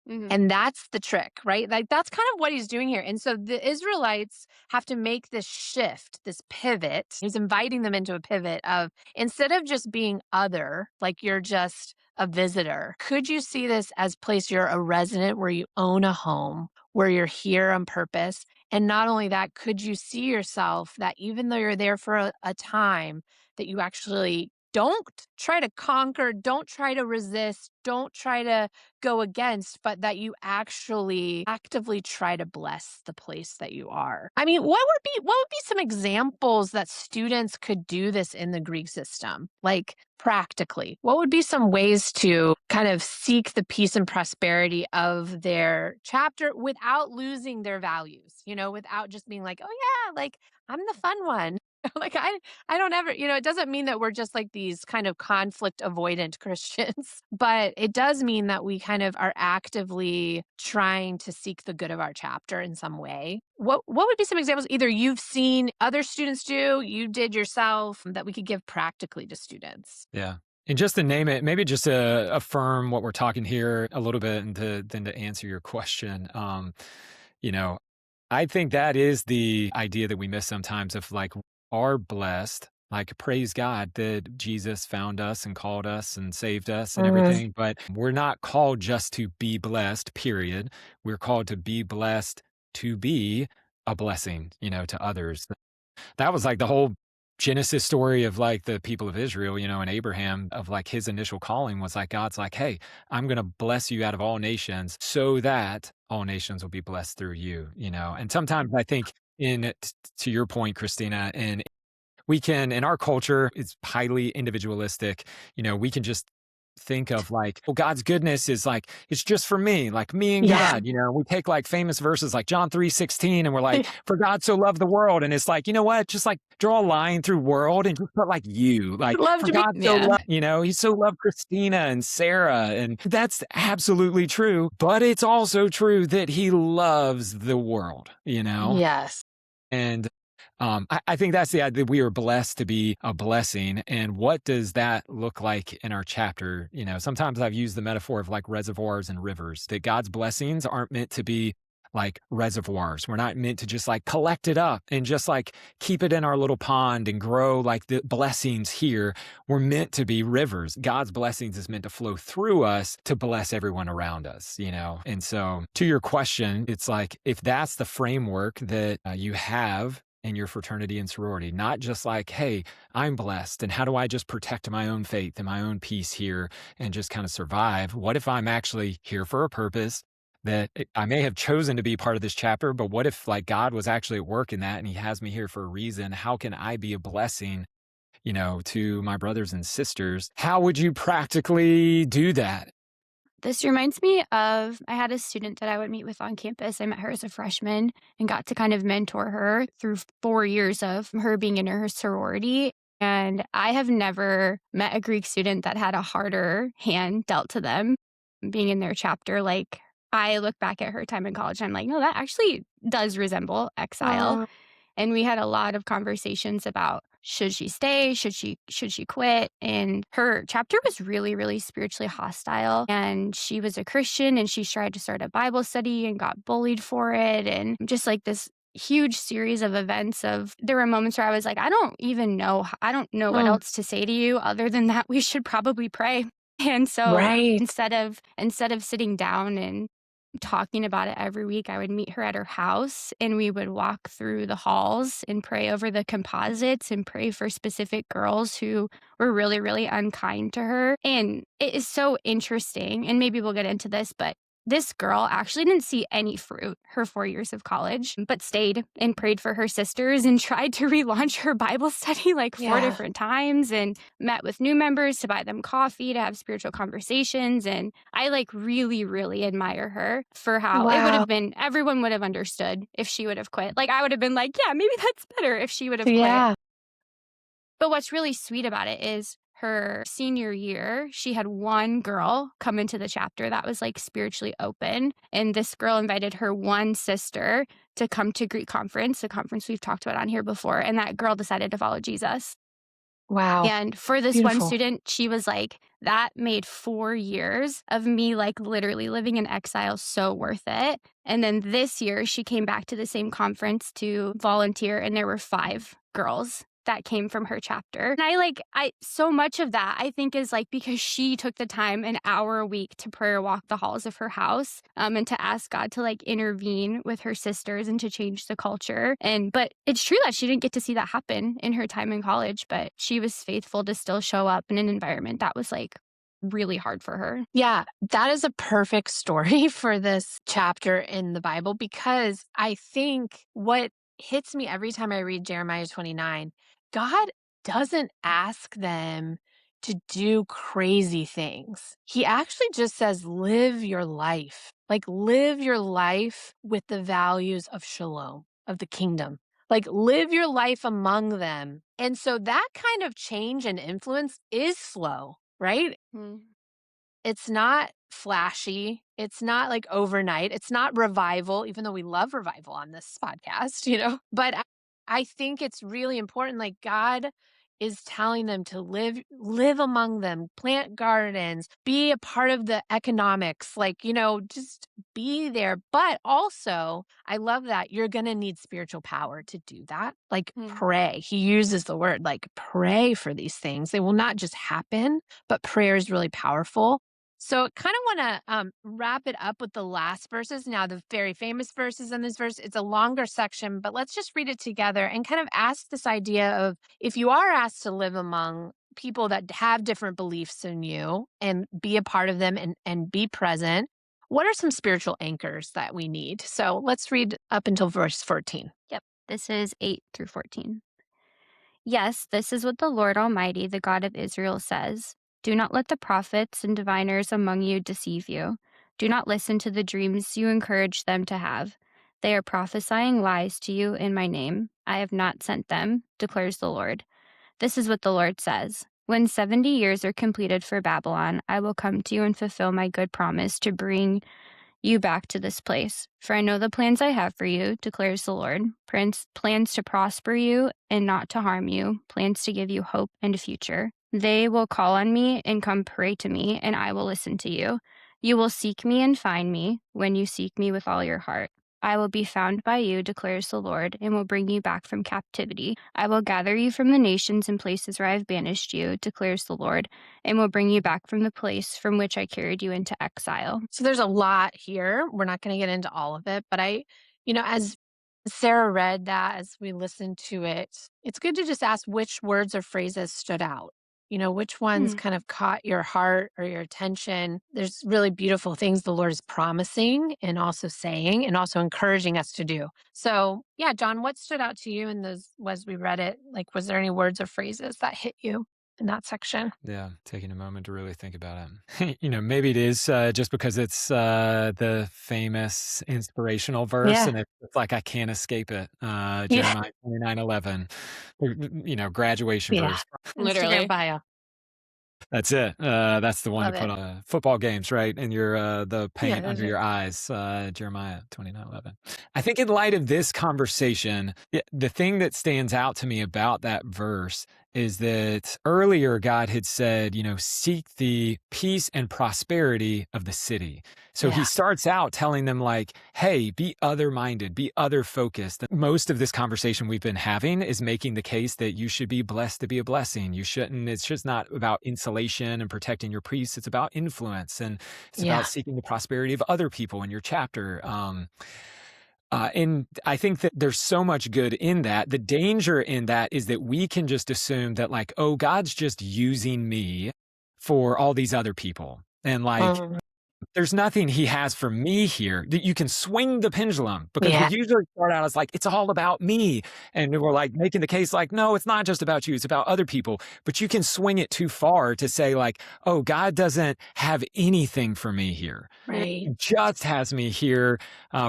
Mhm. And that's the trick, right? Like that's kind of what he's doing here. And so the Israelites have to make this shift, this pivot. He's inviting them into a pivot of instead of just being other, like you're just a visitor, could you see this as place you're a resident where you own a home, where you're here on purpose? And not only that, could you see yourself that even though you're there for a time, that you actually don't try to conquer, don't try to resist, don't try to go against, but that you actually actively try to bless the place that you are. I mean, what would be some examples that students could do this in the Greek system? Like practically, what would be some ways to kind of seek the peace and prosperity of their chapter without losing their values, without just being like, oh yeah, like I'm the fun one. Like I don't ever, it doesn't mean that we're just like these kind of conflict avoidant Christians, but it does mean that we kind of are actively trying to seek the good of our chapter in some way. What would be some examples either you've seen other students do, you did yourself that we could give practically to students? Yeah. And just to name it, maybe just to affirm what we're talking here a little bit and then to answer your question, you know, I think that is the idea that we miss sometimes of like are blessed. Like, praise God that Jesus found us and called us and saved us and Mhm. everything. But we're not called just to be blessed, period. We're called to be blessed to be a blessing, to others. That was like the whole Genesis story of like the people of Israel, and Abraham, of like his initial calling was like, God's like, hey, I'm going to bless you out of all nations so that all nations will be blessed through you. And sometimes I think to your point, Christina, and we can, in our culture, it's highly individualistic. We can just think of like, well, God's goodness is like, it's just for me, like me and Yeah. God. We take like famous verses like John 3:16, and we're like, for God so loved the world. And it's like, you know what? Just like draw a line through world and just put like you, like Love for to be, God so yeah. loved, he so loved Christina and Sarah. And that's absolutely true. But it's also true that he loves the world. Yes. And I think that's the idea that we are blessed to be a blessing. And what does that look like in our chapter? Sometimes I've used the metaphor of like reservoirs and rivers, that God's blessings aren't meant to be like reservoirs. We're not meant to just like collect it up and just like keep it in our little pond and grow like the blessings here. We're meant to be rivers. God's blessings is meant to flow through us to bless everyone around us. And so to your question, it's like, if that's the framework that you have in your fraternity and sorority, not just like, hey, I'm blessed, and how do I just protect my own faith and my own peace here and just kind of survive? What if I'm actually here for a purpose that I may have chosen to be part of this chapter, but what if like God was actually at work in that and he has me here for a reason? How can I be a blessing, to my brothers and sisters? How would you practically do that? This reminds me of I had a student that I would meet with on campus. I met her as a freshman and got to kind of mentor her through 4 years of her being in her sorority. And I have never met a Greek student that had a harder hand dealt to them being in their chapter. Like, I look back at her time in college, I'm like, no, that actually does resemble exile. Oh, And we had a lot of conversations about should she stay, should she quit? And her chapter was really, really spiritually hostile. And she was a Christian and she tried to start a Bible study and got bullied for it. And just like this huge series of events of there were moments where I was like, I don't know what mm, else to say to you other than that we should probably pray. And so right. instead of sitting down and talking about it every week. I would meet her at her house and we would walk through the halls and pray over the composites and pray for specific girls who were really, really unkind to her. And it is so interesting. And maybe we'll get into this, but this girl actually didn't see any fruit her 4 years of college, but stayed and prayed for her sisters and tried to relaunch her Bible study like 4 different times and met with new members to buy them coffee, to have spiritual conversations. And I like really, really admire her for how it would Wow. have been, everyone would have understood if she would have quit. Like I would have been like, yeah, maybe that's better if she would have quit. Yeah. But what's really sweet about it is her senior year, she had one girl come into the chapter that was like spiritually open. And this girl invited her one sister to come to Greek conference, a conference we've talked about on here before. And that girl decided to follow Jesus. Wow. And for this one Beautiful. student, she was like, that made 4 years of me like literally living in exile so worth it. And then this year, she came back to the same conference to volunteer, and there were 5 girls that came from her chapter. And I so much of that I think is like because she took the time an hour a week to prayer walk the halls of her house, and to ask God to like intervene with her sisters and to change the culture. But it's true that she didn't get to see that happen in her time in college, but she was faithful to still show up in an environment that was like really hard for her. Yeah, that is a perfect story for this chapter in the Bible, because I think what hits me every time I read Jeremiah 29, God doesn't ask them to do crazy things. He actually just says, live your life. Like, live your life with the values of shalom, of the kingdom. Like, live your life among them. And so that kind of change and influence is slow, right? It's not flashy. It's not like overnight. It's not revival, even though we love revival on this podcast, But I think it's really important. Like, God is telling them to live among them, plant gardens, be a part of the economics, like, just be there. But also, I love that you're going to need spiritual power to do that. Like, pray. He uses the word like pray for these things. They will not just happen, but prayer is really powerful. So kind of want to wrap it up with the last verses. Now, the very famous verses in this verse, it's a longer section, but let's just read it together and kind of ask this idea of, if you are asked to live among people that have different beliefs than you and be a part of them and be present, what are some spiritual anchors that we need? So let's read up until verse 14. Yep. This is 8 through 14. Yes, this is what the Lord Almighty, the God of Israel, says. Do not let the prophets and diviners among you deceive you. Do not listen to the dreams you encourage them to have. They are prophesying lies to you in my name. I have not sent them, declares the Lord. This is what the Lord says. When 70 years are completed for Babylon, I will come to you and fulfill my good promise to bring you back to this place. For I know the plans I have for you, declares the Lord. Plans to prosper you and not to harm you, plans to give you hope and a future. They will call on me and come pray to me, and I will listen to you. You will seek me and find me when you seek me with all your heart. I will be found by you, declares the Lord, and will bring you back from captivity. I will gather you from the nations and places where I have banished you, declares the Lord, and will bring you back from the place from which I carried you into exile. So there's a lot here. We're not going to get into all of it, but as Sarah read that, as we listened to it, it's good to just ask which words or phrases stood out. Which ones kind of caught your heart or your attention. There's really beautiful things the Lord is promising and also saying and also encouraging us to do. So yeah, John, what stood out to you in those, as we read it? Like, was there any words or phrases that hit you in that section? Yeah, taking a moment to really think about it. Maybe it is just because it's the famous inspirational verse, Yeah. and it's like I can't escape it. Yeah. Jeremiah 29:11, graduation Yeah. verse. Literally. Instagram bio. That's it. That's the one Love to put it. on football games, right? And your the paint those under are- your eyes, Jeremiah 29:11. I think in light of this conversation, the thing that stands out to me about that verse is that earlier God had said, seek the peace and prosperity of the city. So he Yeah. starts out telling them, like, hey, be other minded, be other focused. Most of this conversation we've been having is making the case that you should be blessed to be a blessing. You shouldn't, it's just not about insulation and protecting your priests. It's about influence, and it's about Yeah. seeking the prosperity of other people in your chapter. And I think that there's so much good in that. The danger in that is that we can just assume that, like, oh, God's just using me for all these other people. And like, Mhm. there's nothing he has for me here. That you can swing the pendulum, because we Yeah. usually start out as like, it's all about me. And we're like making the case like, no, it's not just about you, it's about other people. But you can swing it too far to say, like, oh, God doesn't have anything for me here. Right. He just has me here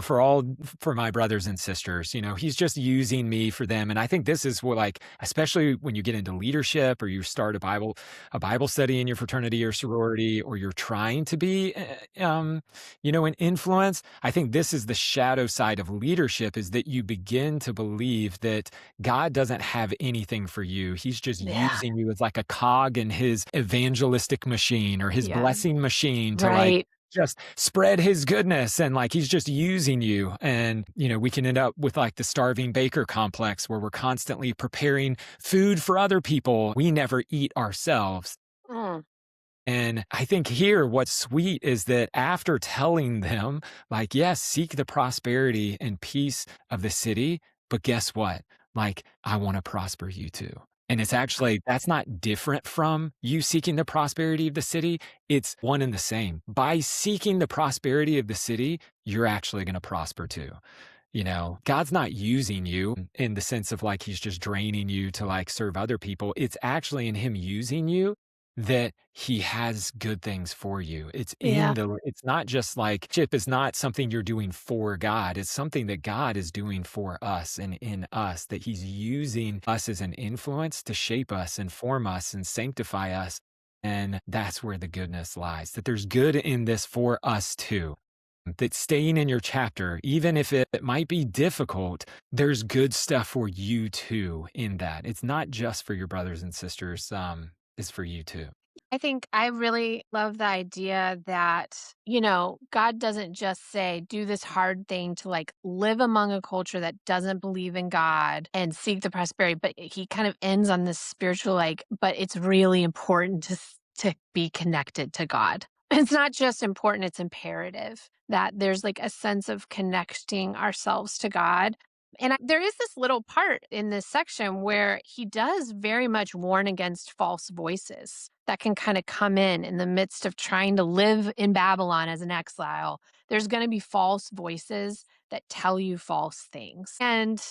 for my brothers and sisters. He's just using me for them. And I think this is what, like, especially when you get into leadership, or you start a Bible study in your fraternity or sorority, or you're trying to be, an influence. I think this is the shadow side of leadership, is that you begin to believe that God doesn't have anything for you. He's just Yeah. using you as like a cog in his evangelistic machine or his Yeah. blessing machine to, like, Right. just spread his goodness, and like he's just using you. And we can end up with like the starving baker complex, where we're constantly preparing food for other people. We never eat ourselves. Mm. And I think here what's sweet is that after telling them, like, yes, seek the prosperity and peace of the city, but guess what? Like, I want to prosper you too. And it's actually, that's not different from you seeking the prosperity of the city. It's one and the same. By seeking the prosperity of the city, you're actually going to prosper too. God's not using you in the sense of like he's just draining you to like serve other people. It's actually in him using you that he has good things for you. Yeah. It's not just like chip is not something you're doing for God. It's something that God is doing for us and in us, that he's using us as an influence to shape us and form us and sanctify us. And that's where the goodness lies, that there's good in this for us too. That staying in your chapter, even if it might be difficult, there's good stuff for you too in that. It's not just for your brothers and sisters, it's for you too. I think I really love the idea that, God doesn't just say, do this hard thing to like live among a culture that doesn't believe in God and seek the prosperity, but he kind of ends on this spiritual, like, but it's really important to be connected to God. It's not just important, it's imperative that there's like a sense of connecting ourselves to God. And there is this little part in this section where he does very much warn against false voices that can kind of come in the midst of trying to live in Babylon as an exile. There's going to be false voices that tell you false things. And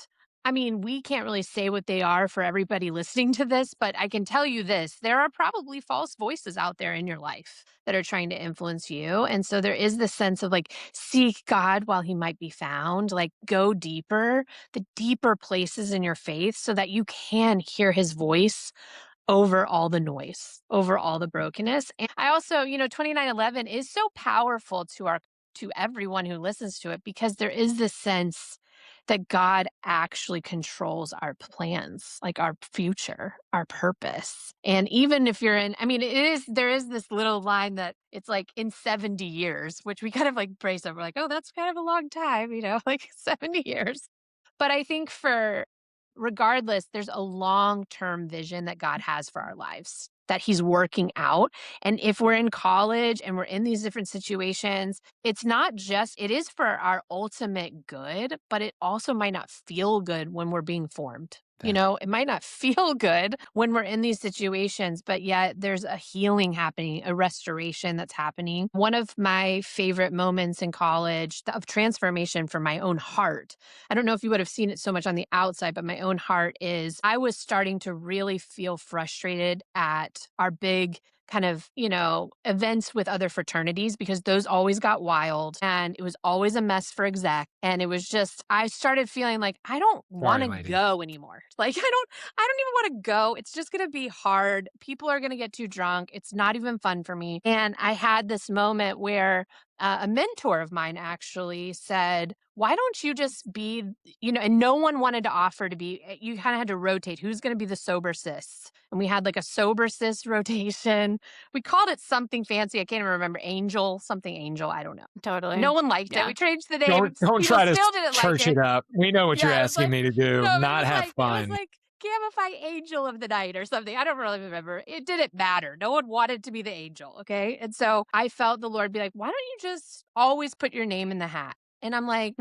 I mean, we can't really say what they are for everybody listening to this, but I can tell you this, there are probably false voices out there in your life that are trying to influence you. And so there is this sense of like, seek God while he might be found, like go deeper, the deeper places in your faith so that you can hear his voice over all the noise, over all the brokenness. And I also, 2911 is so powerful to everyone who listens to it because there is this sense that God actually controls our plans, like our future, our purpose. And even if you're in, I mean, there is this little line that it's like in 70 years, which we kind of like brace over, like, oh, that's kind of a long time, like 70 years. But I think regardless, there's a long-term vision that God has for our lives that he's working out. And if we're in college and we're in these different situations, it is for our ultimate good, but it also might not feel good when we're being formed. Yeah. It might not feel good when we're in these situations, but yet there's a healing happening, a restoration that's happening. One of my favorite moments in college of transformation for my own heart, I don't know if you would have seen it so much on the outside, but my own heart is I was starting to really feel frustrated at our big kind of, events with other fraternities because those always got wild and it was always a mess for exec. And it was just, I started feeling like I don't want Sorry, to lady. go anymore. Like I don't even want to go. It's just going to be hard. People are going to get too drunk. It's not even fun for me. And I had this moment where a mentor of mine actually said, why don't you just be, and no one wanted to offer to be, you kind of had to rotate who's going to be the sober sis. And we had like a sober sis rotation. We called it something fancy. I can't even remember. Something angel. I don't know. Totally. No one liked it. Yeah. We changed the name. Don't People try to still didn't like church it. it up. We know what you're Yeah, it was asking like, me to do, no, but not have it was fun. like Gamify Angel of the Night or something. I don't really remember. It didn't matter. No one wanted to be the angel. Okay. And so I felt the Lord be like, why don't you just always put your name in the hat? And I'm like,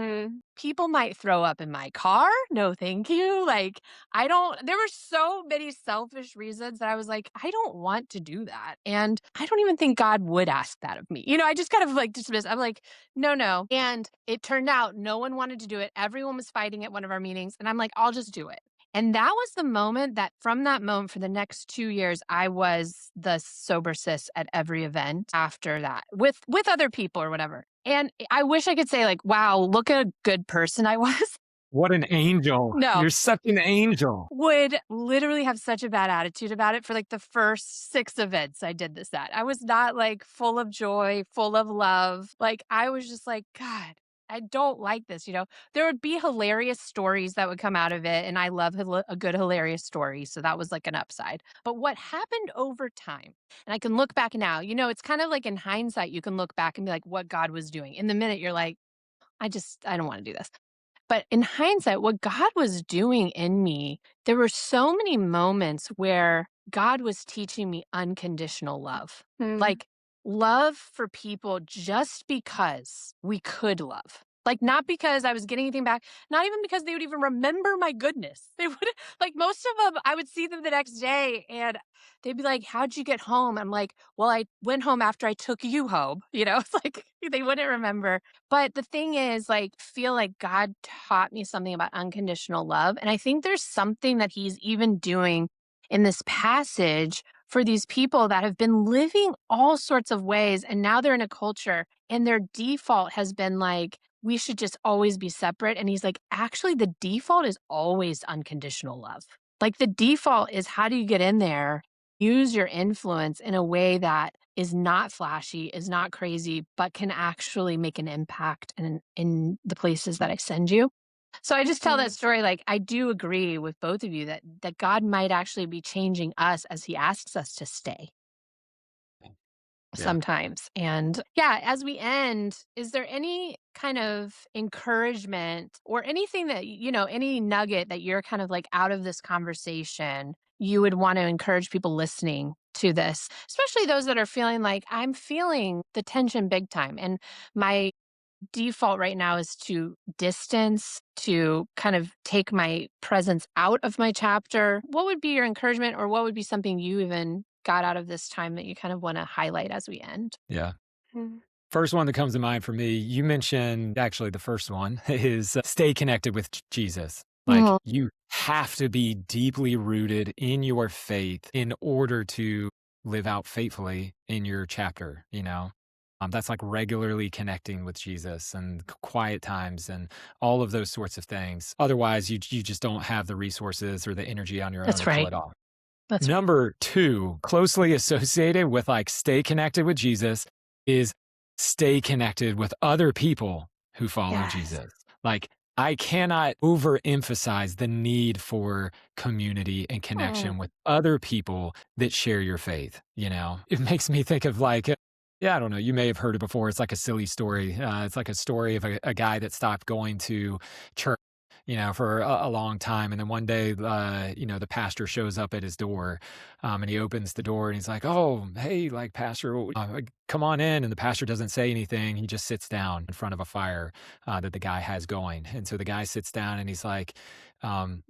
people might throw up in my car. No, thank you. Like, there were so many selfish reasons that I was like, I don't want to do that. And I don't even think God would ask that of me. I just kind of like dismissed. I'm like, no, no. And it turned out no one wanted to do it. Everyone was fighting at one of our meetings. And I'm like, I'll just do it. And that was the moment that from that moment for the next 2 years, I was the sober sis at every event after that with other people or whatever. And I wish I could say like, wow, look at a good person I was. What an angel. No. You're such an angel. Would literally have such a bad attitude about it for like the first 6 events I did this at. I was not like full of joy, full of love. Like I was just like, God, I don't like this. There would be hilarious stories that would come out of it. And I love a good hilarious story. So that was like an upside. But what happened over time, and I can look back now, it's kind of like in hindsight, you can look back and be like, what God was doing. In the minute, you're like, I don't want to do this. But in hindsight, what God was doing in me, there were so many moments where God was teaching me unconditional love. Like love for people just because we could love. Like not because I was getting anything back, not even because they would even remember my goodness. They would like most of them, I would see them the next day and they'd be like, how'd you get home? I'm like, well, I went home after I took you home. It's like they wouldn't remember. But the thing is, like, feel like God taught me something about unconditional love. And I think there's something that he's even doing in this passage for these people that have been living all sorts of ways. And now they're in a culture and their default has been like, we should just always be separate. And he's like, actually, the default is always unconditional love. Like the default is how do you get in there, use your influence in a way that is not flashy, is not crazy, but can actually make an impact in the places that I send you. So I just tell that story like I do agree with both of you that God might actually be changing us as he asks us to stay sometimes. And yeah, as we end, is there any kind of encouragement or anything that, any nugget that you're kind of like out of this conversation, you would want to encourage people listening to this, especially those that are feeling like I'm feeling the tension big time. And my default right now is to distance, to kind of take my presence out of my chapter. What would be your encouragement or what would be something you even got out of this time that you kind of want to highlight as we end? Yeah. First one that comes to mind for me, you mentioned actually the first one is stay connected with Jesus. Like you have to be deeply rooted in your faith in order to live out faithfully in your chapter, That's like regularly connecting with Jesus and quiet times and all of those sorts of things. Otherwise, you just don't have the resources or the energy on your own to pull it off. That's Number 2, closely associated with like stay connected with Jesus is stay connected with other people who follow Jesus. Like I cannot overemphasize the need for community and connection with other people that share your faith. It makes me think of like, I don't know. You may have heard it before. It's like a silly story. It's like a story of a guy that stopped going to church, for a long time. And then one day, the pastor shows up at his door and he opens the door and he's like, oh, hey, like pastor, come on in. And the pastor doesn't say anything. He just sits down in front of a fire that the guy has going. And so the guy sits down and he's like,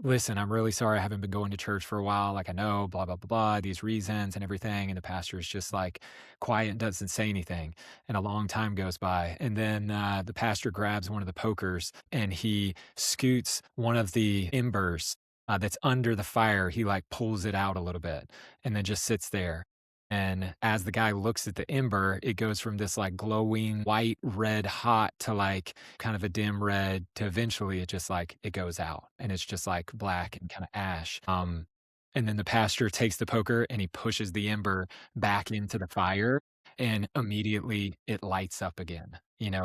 listen, I'm really sorry. I haven't been going to church for a while. Like I know, blah, blah, blah, blah, these reasons and everything. And the pastor is just like quiet and doesn't say anything. And a long time goes by. And then the pastor grabs one of the pokers and he scoots one of the embers that's under the fire. He like pulls it out a little bit and then just sits there. And as the guy looks at the ember, it goes from this like glowing white, red hot to like kind of a dim red to eventually it just like it goes out and it's just like black and kind of ash. And then the pastor takes the poker and he pushes the ember back into the fire And immediately it lights up again,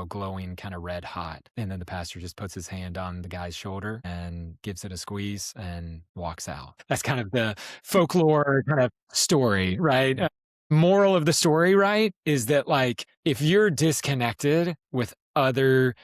glowing kind of red hot. And then the pastor just puts his hand on the guy's shoulder and gives it a squeeze and walks out. That's kind of the folklore kind of story, right? Moral of the story, right, is that like if you're disconnected with other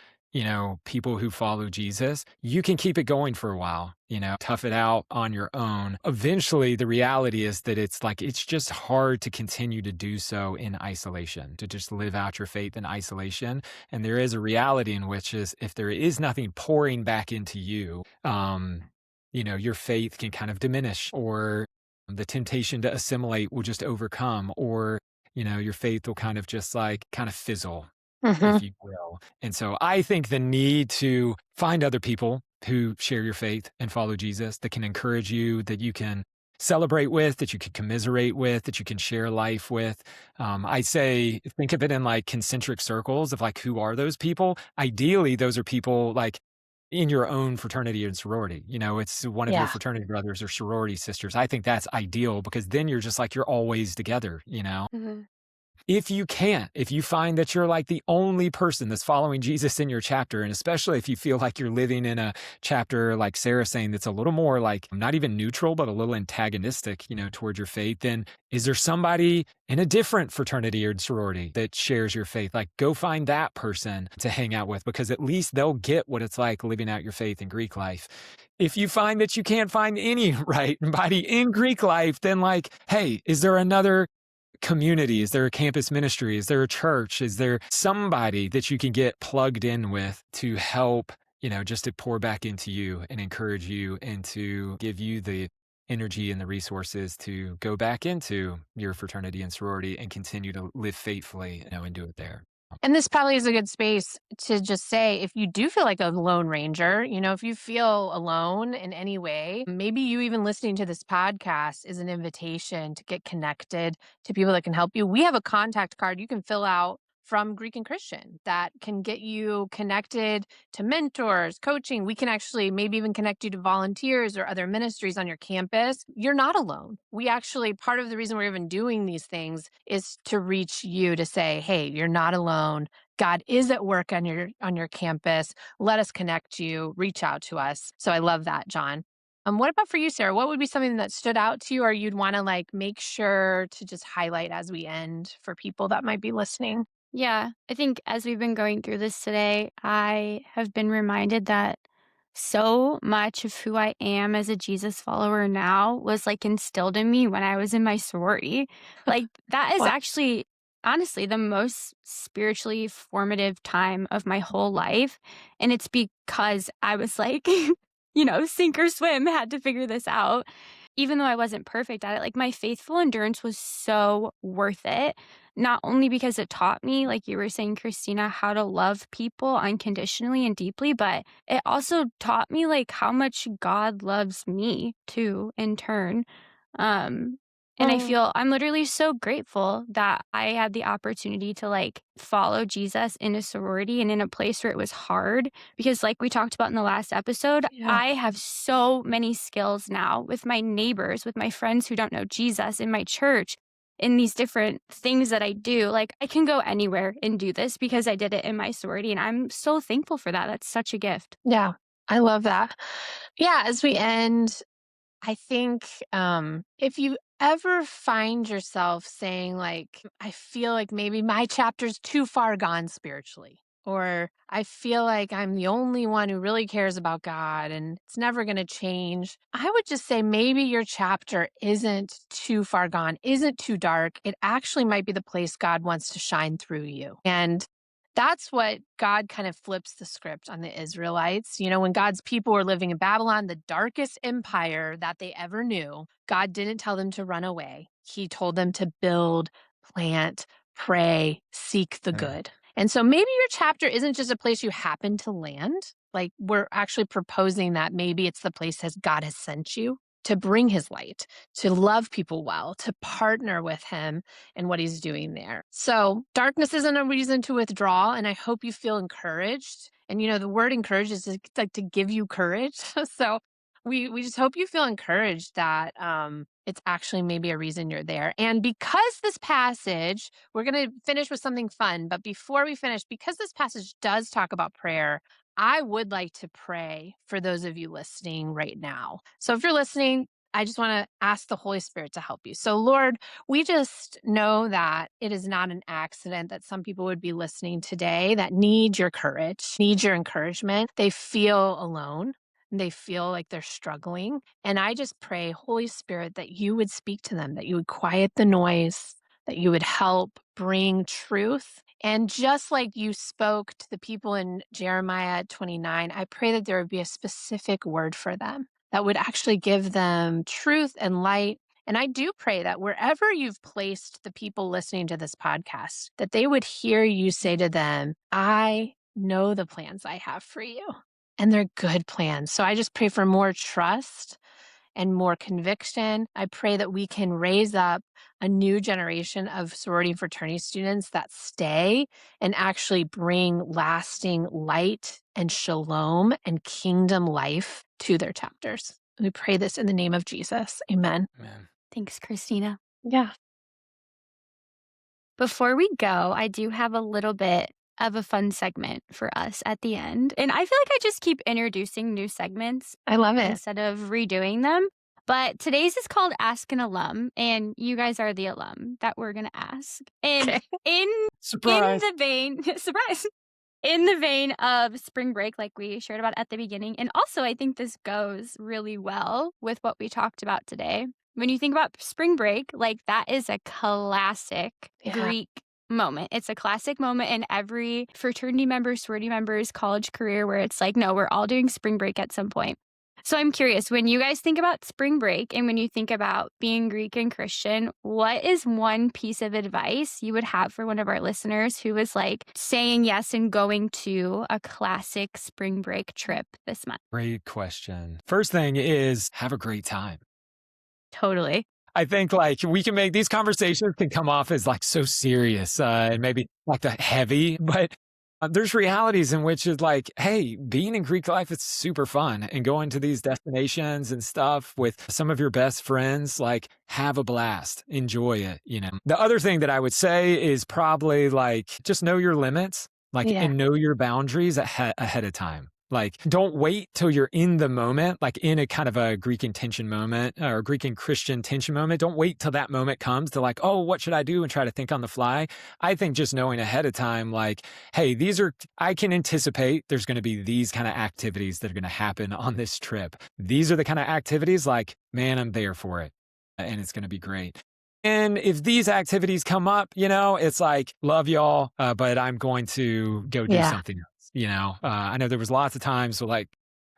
people who follow Jesus, you can keep it going for a while, tough it out on your own. Eventually, the reality is that it's just hard to continue to do so in isolation, to just live out your faith in isolation. And there is a reality in which is if there is nothing pouring back into you, your faith can kind of diminish, or the temptation to assimilate will just overcome, or, your faith will kind of just kind of fizzle, Mhm. if you will. And so I think the need to find other people who share your faith and follow Jesus, that can encourage you, that you can celebrate with, that you can commiserate with, that you can share life with. I say, think of it in like concentric circles of like, who are those people? Ideally, those are people like in your own fraternity and sorority. It's one of your Yeah. fraternity brothers or sorority sisters. I think that's ideal because then you're just like, you're always together. Mhm. If you find that you're like the only person that's following Jesus in your chapter, and especially if you feel like you're living in a chapter like Sarah's saying that's a little more like not even neutral, but a little antagonistic, toward your faith, then is there somebody in a different fraternity or sorority that shares your faith? Like go find that person to hang out with, because at least they'll get what it's like living out your faith in Greek life. If you find that you can't find any right body in Greek life, then like, hey, is there another community? Is there a campus ministry? Is there a church? Is there somebody that you can get plugged in with to help, just to pour back into you and encourage you and to give you the energy and the resources to go back into your fraternity and sorority and continue to live faithfully, and do it there. And this probably is a good space to just say if you do feel like a lone ranger, if you feel alone in any way, maybe you even listening to this podcast is an invitation to get connected to people that can help you. We have a contact card you can fill out from Greek and Christian that can get you connected to mentors, coaching. We can actually maybe even connect you to volunteers or other ministries on your campus. You're not alone. We actually, part of the reason we're even doing these things is to reach you to say, hey, you're not alone. God is at work on your campus. Let us connect you, reach out to us. So I love that, John. What about for you, Sarah? What would be something that stood out to you or you'd want to like make sure to just highlight as we end for people that might be listening? Yeah, I think as we've been going through this today, I have been reminded that so much of who I am as a Jesus follower now was like instilled in me when I was in my sorority. Like, that is What? actually, honestly, the most spiritually formative time of my whole life. And it's because I was like, sink or swim, had to figure this out. Even though I wasn't perfect at it, like my faithful endurance was so worth it. Not only because it taught me, like you were saying, Christina, how to love people unconditionally and deeply, but it also taught me like how much God loves me too, in turn. Um, and I Mm, feel I'm literally so grateful that I had the opportunity to like follow Jesus in a sorority and in a place where it was hard. Because, like we talked about in the last episode, yeah. I have so many skills now with my neighbors, with my friends who don't know Jesus, in my church, in these different things that I do. Like, I can go anywhere and do this because I did it in my sorority. And I'm so thankful for that. That's such a gift. Yeah. I love that. Yeah. As we end, I think if you ever find yourself saying, like, I feel like maybe my chapter's too far gone spiritually, or I feel like I'm the only one who really cares about God and it's never going to change, I would just say maybe your chapter isn't too far gone, isn't too dark. It actually might be the place God wants to shine through you. And that's what God kind of flips the script on the Israelites. When God's people were living in Babylon, the darkest empire that they ever knew, God didn't tell them to run away. He told them to build, plant, pray, seek the good. And so maybe your chapter isn't just a place you happen to land. Like we're actually proposing that maybe it's the place as God has sent you to bring his light, to love people well, to partner with him and what he's doing there. So darkness isn't a reason to withdraw. And I hope you feel encouraged. And the word encourage is like to give you courage. So we just hope you feel encouraged that it's actually maybe a reason you're there. And because this passage, we're going to finish with something fun. But before we finish, because this passage does talk about prayer, I would like to pray for those of you listening right now. So if you're listening, I just want to ask the Holy Spirit to help you. So, Lord, we just know that it is not an accident that some people would be listening today that need your courage, need your encouragement. They feel alone. They feel like they're struggling. And I just pray, Holy Spirit, that you would speak to them, that you would quiet the noise, that you would help bring truth. And just like you spoke to the people in Jeremiah 29, I pray that there would be a specific word for them that would actually give them truth and light. And I do pray that wherever you've placed the people listening to this podcast, that they would hear you say to them, I know the plans I have for you, and they're good plans. So I just pray for more trust and more conviction. I pray that we can raise up a new generation of sorority and fraternity students that stay and actually bring lasting light and shalom and kingdom life to their chapters. We pray this in the name of Jesus. Amen. Man. Thanks, Christina. Yeah. Before we go, I do have a little bit of a fun segment for us at the end. And I feel like I just keep introducing new segments I love it. instead of redoing them. But today's is called Ask an Alum, and you guys are the alum that we're going to ask. And Okay. in Surprise. the vein, surprise, in the vein of spring break, like we shared about at the beginning. And also, I think this goes really well with what we talked about today. When you think about spring break, like that is a classic Yeah. Greek moment. It's a classic moment in every fraternity member, sorority member's college career where it's like, no, we're all doing spring break at some point. So I'm curious, when you guys think about spring break and when you think about being Greek and Christian, what is one piece of advice you would have for one of our listeners who is like saying yes and going to a classic spring break trip this month? Great question. First thing is have a great time. Totally. I think like we can make these conversations can come off as like so serious and maybe like that heavy, but there's realities in which it's like, hey, being in Greek life, it's super fun and going to these destinations and stuff with some of your best friends, like have a blast, enjoy it, you know. The other thing that I would say is probably like, just know your limits, like, Yeah. and know your boundaries ahead of time. Like, don't wait till you're in the moment, like in a kind of a Greek and tension moment or Greek and Christian tension moment. Don't wait till that moment comes to like, oh, what should I do? And try to think on the fly. I think just knowing ahead of time, like, hey, I can anticipate there's going to be these kind of activities that are going to happen on this trip. These are the kind of activities like, man, I'm there for it. And it's going to be great. And if these activities come up, you know, it's like, love y'all, but I'm going to go do something else. You know, I know there was lots of times like,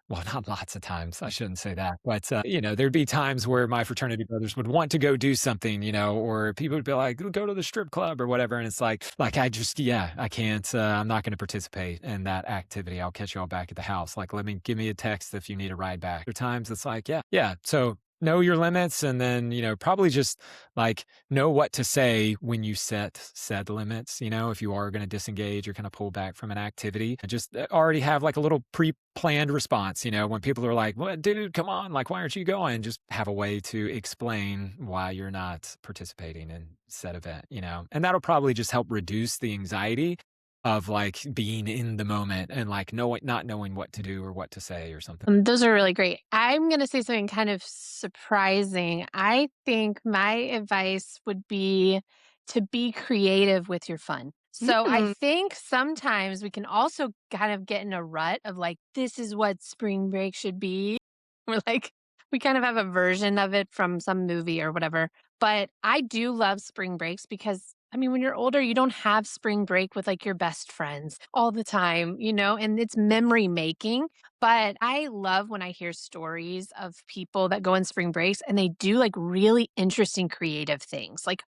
well, not lots of times, I shouldn't say that, but, you know, there'd be times where my fraternity brothers would want to go do something, you know, or people would be like, go to the strip club or whatever. And it's like I just, I can't, I'm not going to participate in that activity. I'll catch you all back at the house. Like, give me a text if you need a ride back. There are times it's like, yeah. So know your limits and then, you know, probably just like know what to say when you set limits, you know, if you are going to disengage or kind of pull back from an activity and just already have like a little pre-planned response, you know, when people are like, what, dude, come on, like, why aren't you going? Just have a way to explain why you're not participating in said event, you know, and that'll probably just help reduce the anxiety of like being in the moment and like not knowing what to do or what to say or something. Those are really great. I'm going to say something kind of surprising. I think my advice would be to be creative with your fun. So I think sometimes we can also kind of get in a rut of like, this is what spring break should be. We're like, we kind of have a version of it from some movie or whatever. But I do love spring breaks because I mean, when you're older, you don't have spring break with like your best friends all the time, you know, and it's memory making. But I love when I hear stories of people that go on spring breaks and they do like really interesting creative things, like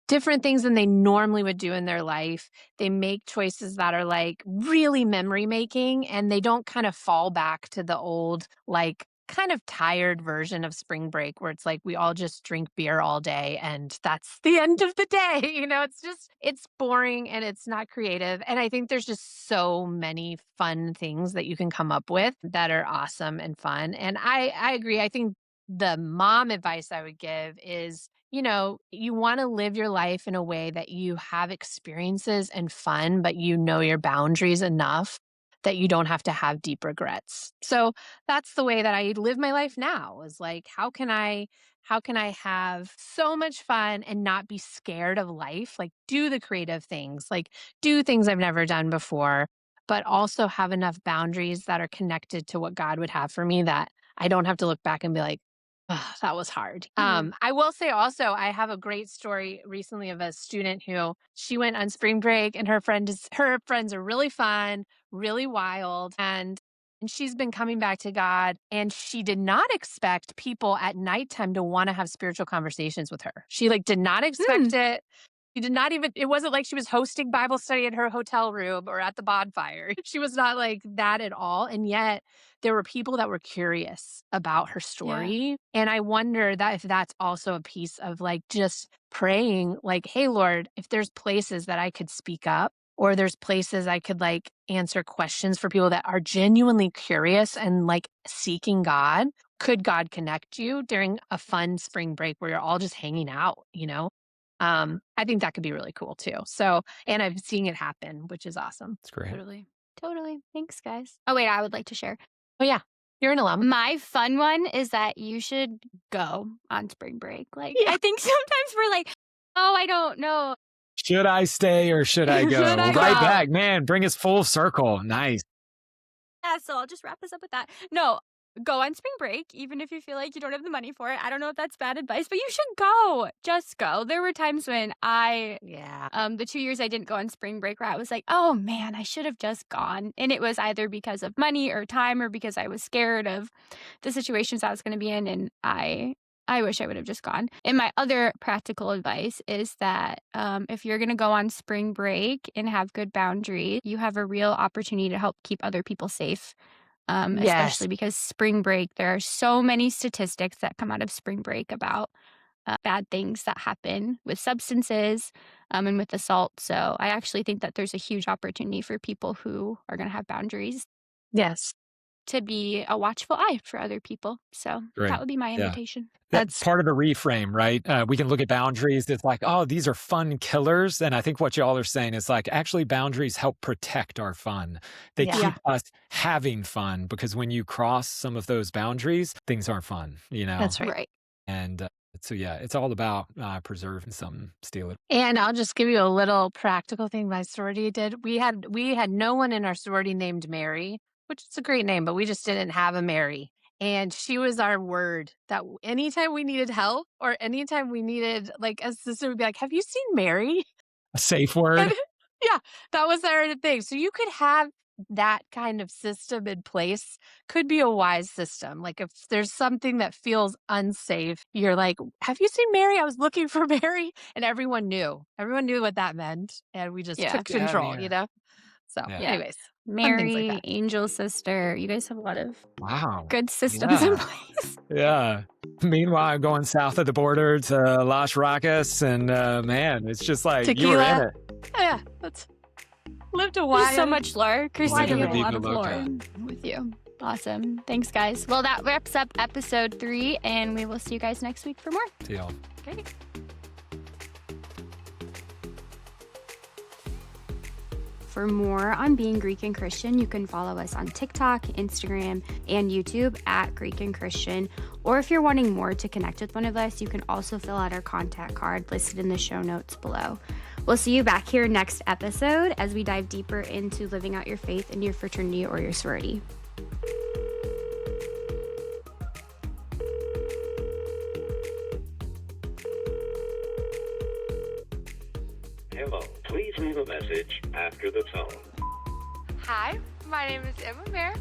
different things than they normally would do in their life. They make choices that are like really memory making and they don't kind of fall back to the old, like, kind of tired version of spring break where it's like we all just drink beer all day and that's the end of the day. It's boring and it's not creative. And I think there's just so many fun things that you can come up with that are awesome and fun. And I agree. I think the mom advice I would give is, you want to live your life in a way that you have experiences and fun, but you know your boundaries enough that you don't have to have deep regrets. So that's the way that I live my life now is like, how can I have so much fun and not be scared of life? Like do the creative things, like do things I've never done before, but also have enough boundaries that are connected to what God would have for me that I don't have to look back and be like, "Ugh, that was hard." I will say also, I have a great story recently of a student who she went on spring break and her friends are really fun, really wild, and she's been coming back to God, and she did not expect people at nighttime to want to have spiritual conversations with her. She like did not expect Mm. it. She did not even, it wasn't like she was hosting Bible study in her hotel room or at the bonfire. She was not like that at all. And yet there were people that were curious about her Yeah. story. And I wonder that if that's also a piece of like just praying, like, hey, Lord, if there's places that I could speak up or there's places I could like answer questions for people that are genuinely curious and like seeking God, could God connect you during a fun spring break where you're all just hanging out? I think that could be really cool too. So, and I'm seeing it happen, which is awesome. It's great. Totally. Totally. Thanks, guys. Oh, wait, I would like to share. Oh yeah, you're an alum. My fun one is that you should go on spring break. Like, Yeah. I think sometimes we're like, oh, I don't know. Should I stay or should I go? Should I Right go? back, man. Bring us full circle. Nice. Yeah, so I'll just wrap this up with that. No, go on spring break, even if you feel like you don't have the money for it. I don't know if that's bad advice, but you should go. Just go. There were times when Yeah. the 2 years I didn't go on spring break where I was like, oh man, I should have just gone. And it was either because of money or time or because I was scared of the situations I was going to be in. And I wish I would have just gone. And my other practical advice is that if you're going to go on spring break and have good boundaries, you have a real opportunity to help keep other people safe. Yes. Especially because spring break, there are so many statistics that come out of spring break about bad things that happen with substances and with assault. So I actually think that there's a huge opportunity for people who are going to have boundaries Yes. to be a watchful eye for other people. So Great. that would be my Yeah. invitation. That's That's part of the reframe, right? We can look at boundaries. It's like, oh, these are fun killers. And I think what y'all are saying is like, actually, boundaries help protect our fun. They Yeah. keep us having fun because when you cross some of those boundaries, things aren't fun, that's right. Right. And so, yeah, it's all about preserving something, steal it. And I'll just give you a little practical thing my sorority did. We had no one in our sorority named Mary, which is a great name, but we just didn't have a Mary. And she was our word that anytime we needed help or anytime we needed like a sister would be like, "Have you seen Mary?" A safe And word. yeah, that was our thing. So you could have that kind of system in place, could be a wise system. Like if there's something that feels unsafe, you're like, "Have you seen Mary? I was looking for Mary." And everyone knew. Everyone knew what that meant. And we just Yeah. took Get out of control, here. So Yeah. Yeah. anyways, fun things like Mary, that. angel sister, you guys have a lot of Wow. good systems in Yeah. place. Yeah. Meanwhile, going south of the border to Las Rocas, and man, it's just like you were in Tequila. it. Yeah, let's lived a There's while. so much lore. Christy, Living you la have a lot vida of loca. lore with you. Awesome. Thanks, guys. Well, that wraps up episode 3, and we will see you guys next week for more. See y'all. Great. For more on being Greek and Christian, you can follow us on TikTok, Instagram, and YouTube at Greek and Christian. Or if you're wanting more to connect with one of us, you can also fill out our contact card listed in the show notes below. We'll see you back here next episode as we dive deeper into living out your faith in your fraternity or your sorority. Hello, please leave a message after the tone. Hi, my name is Emma Mayer,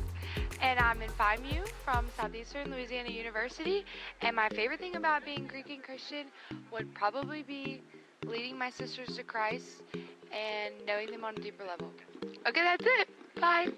and I'm in Phi Mu from Southeastern Louisiana University, and my favorite thing about being Greek and Christian would probably be leading my sisters to Christ and knowing them on a deeper level. Okay, that's it. Bye.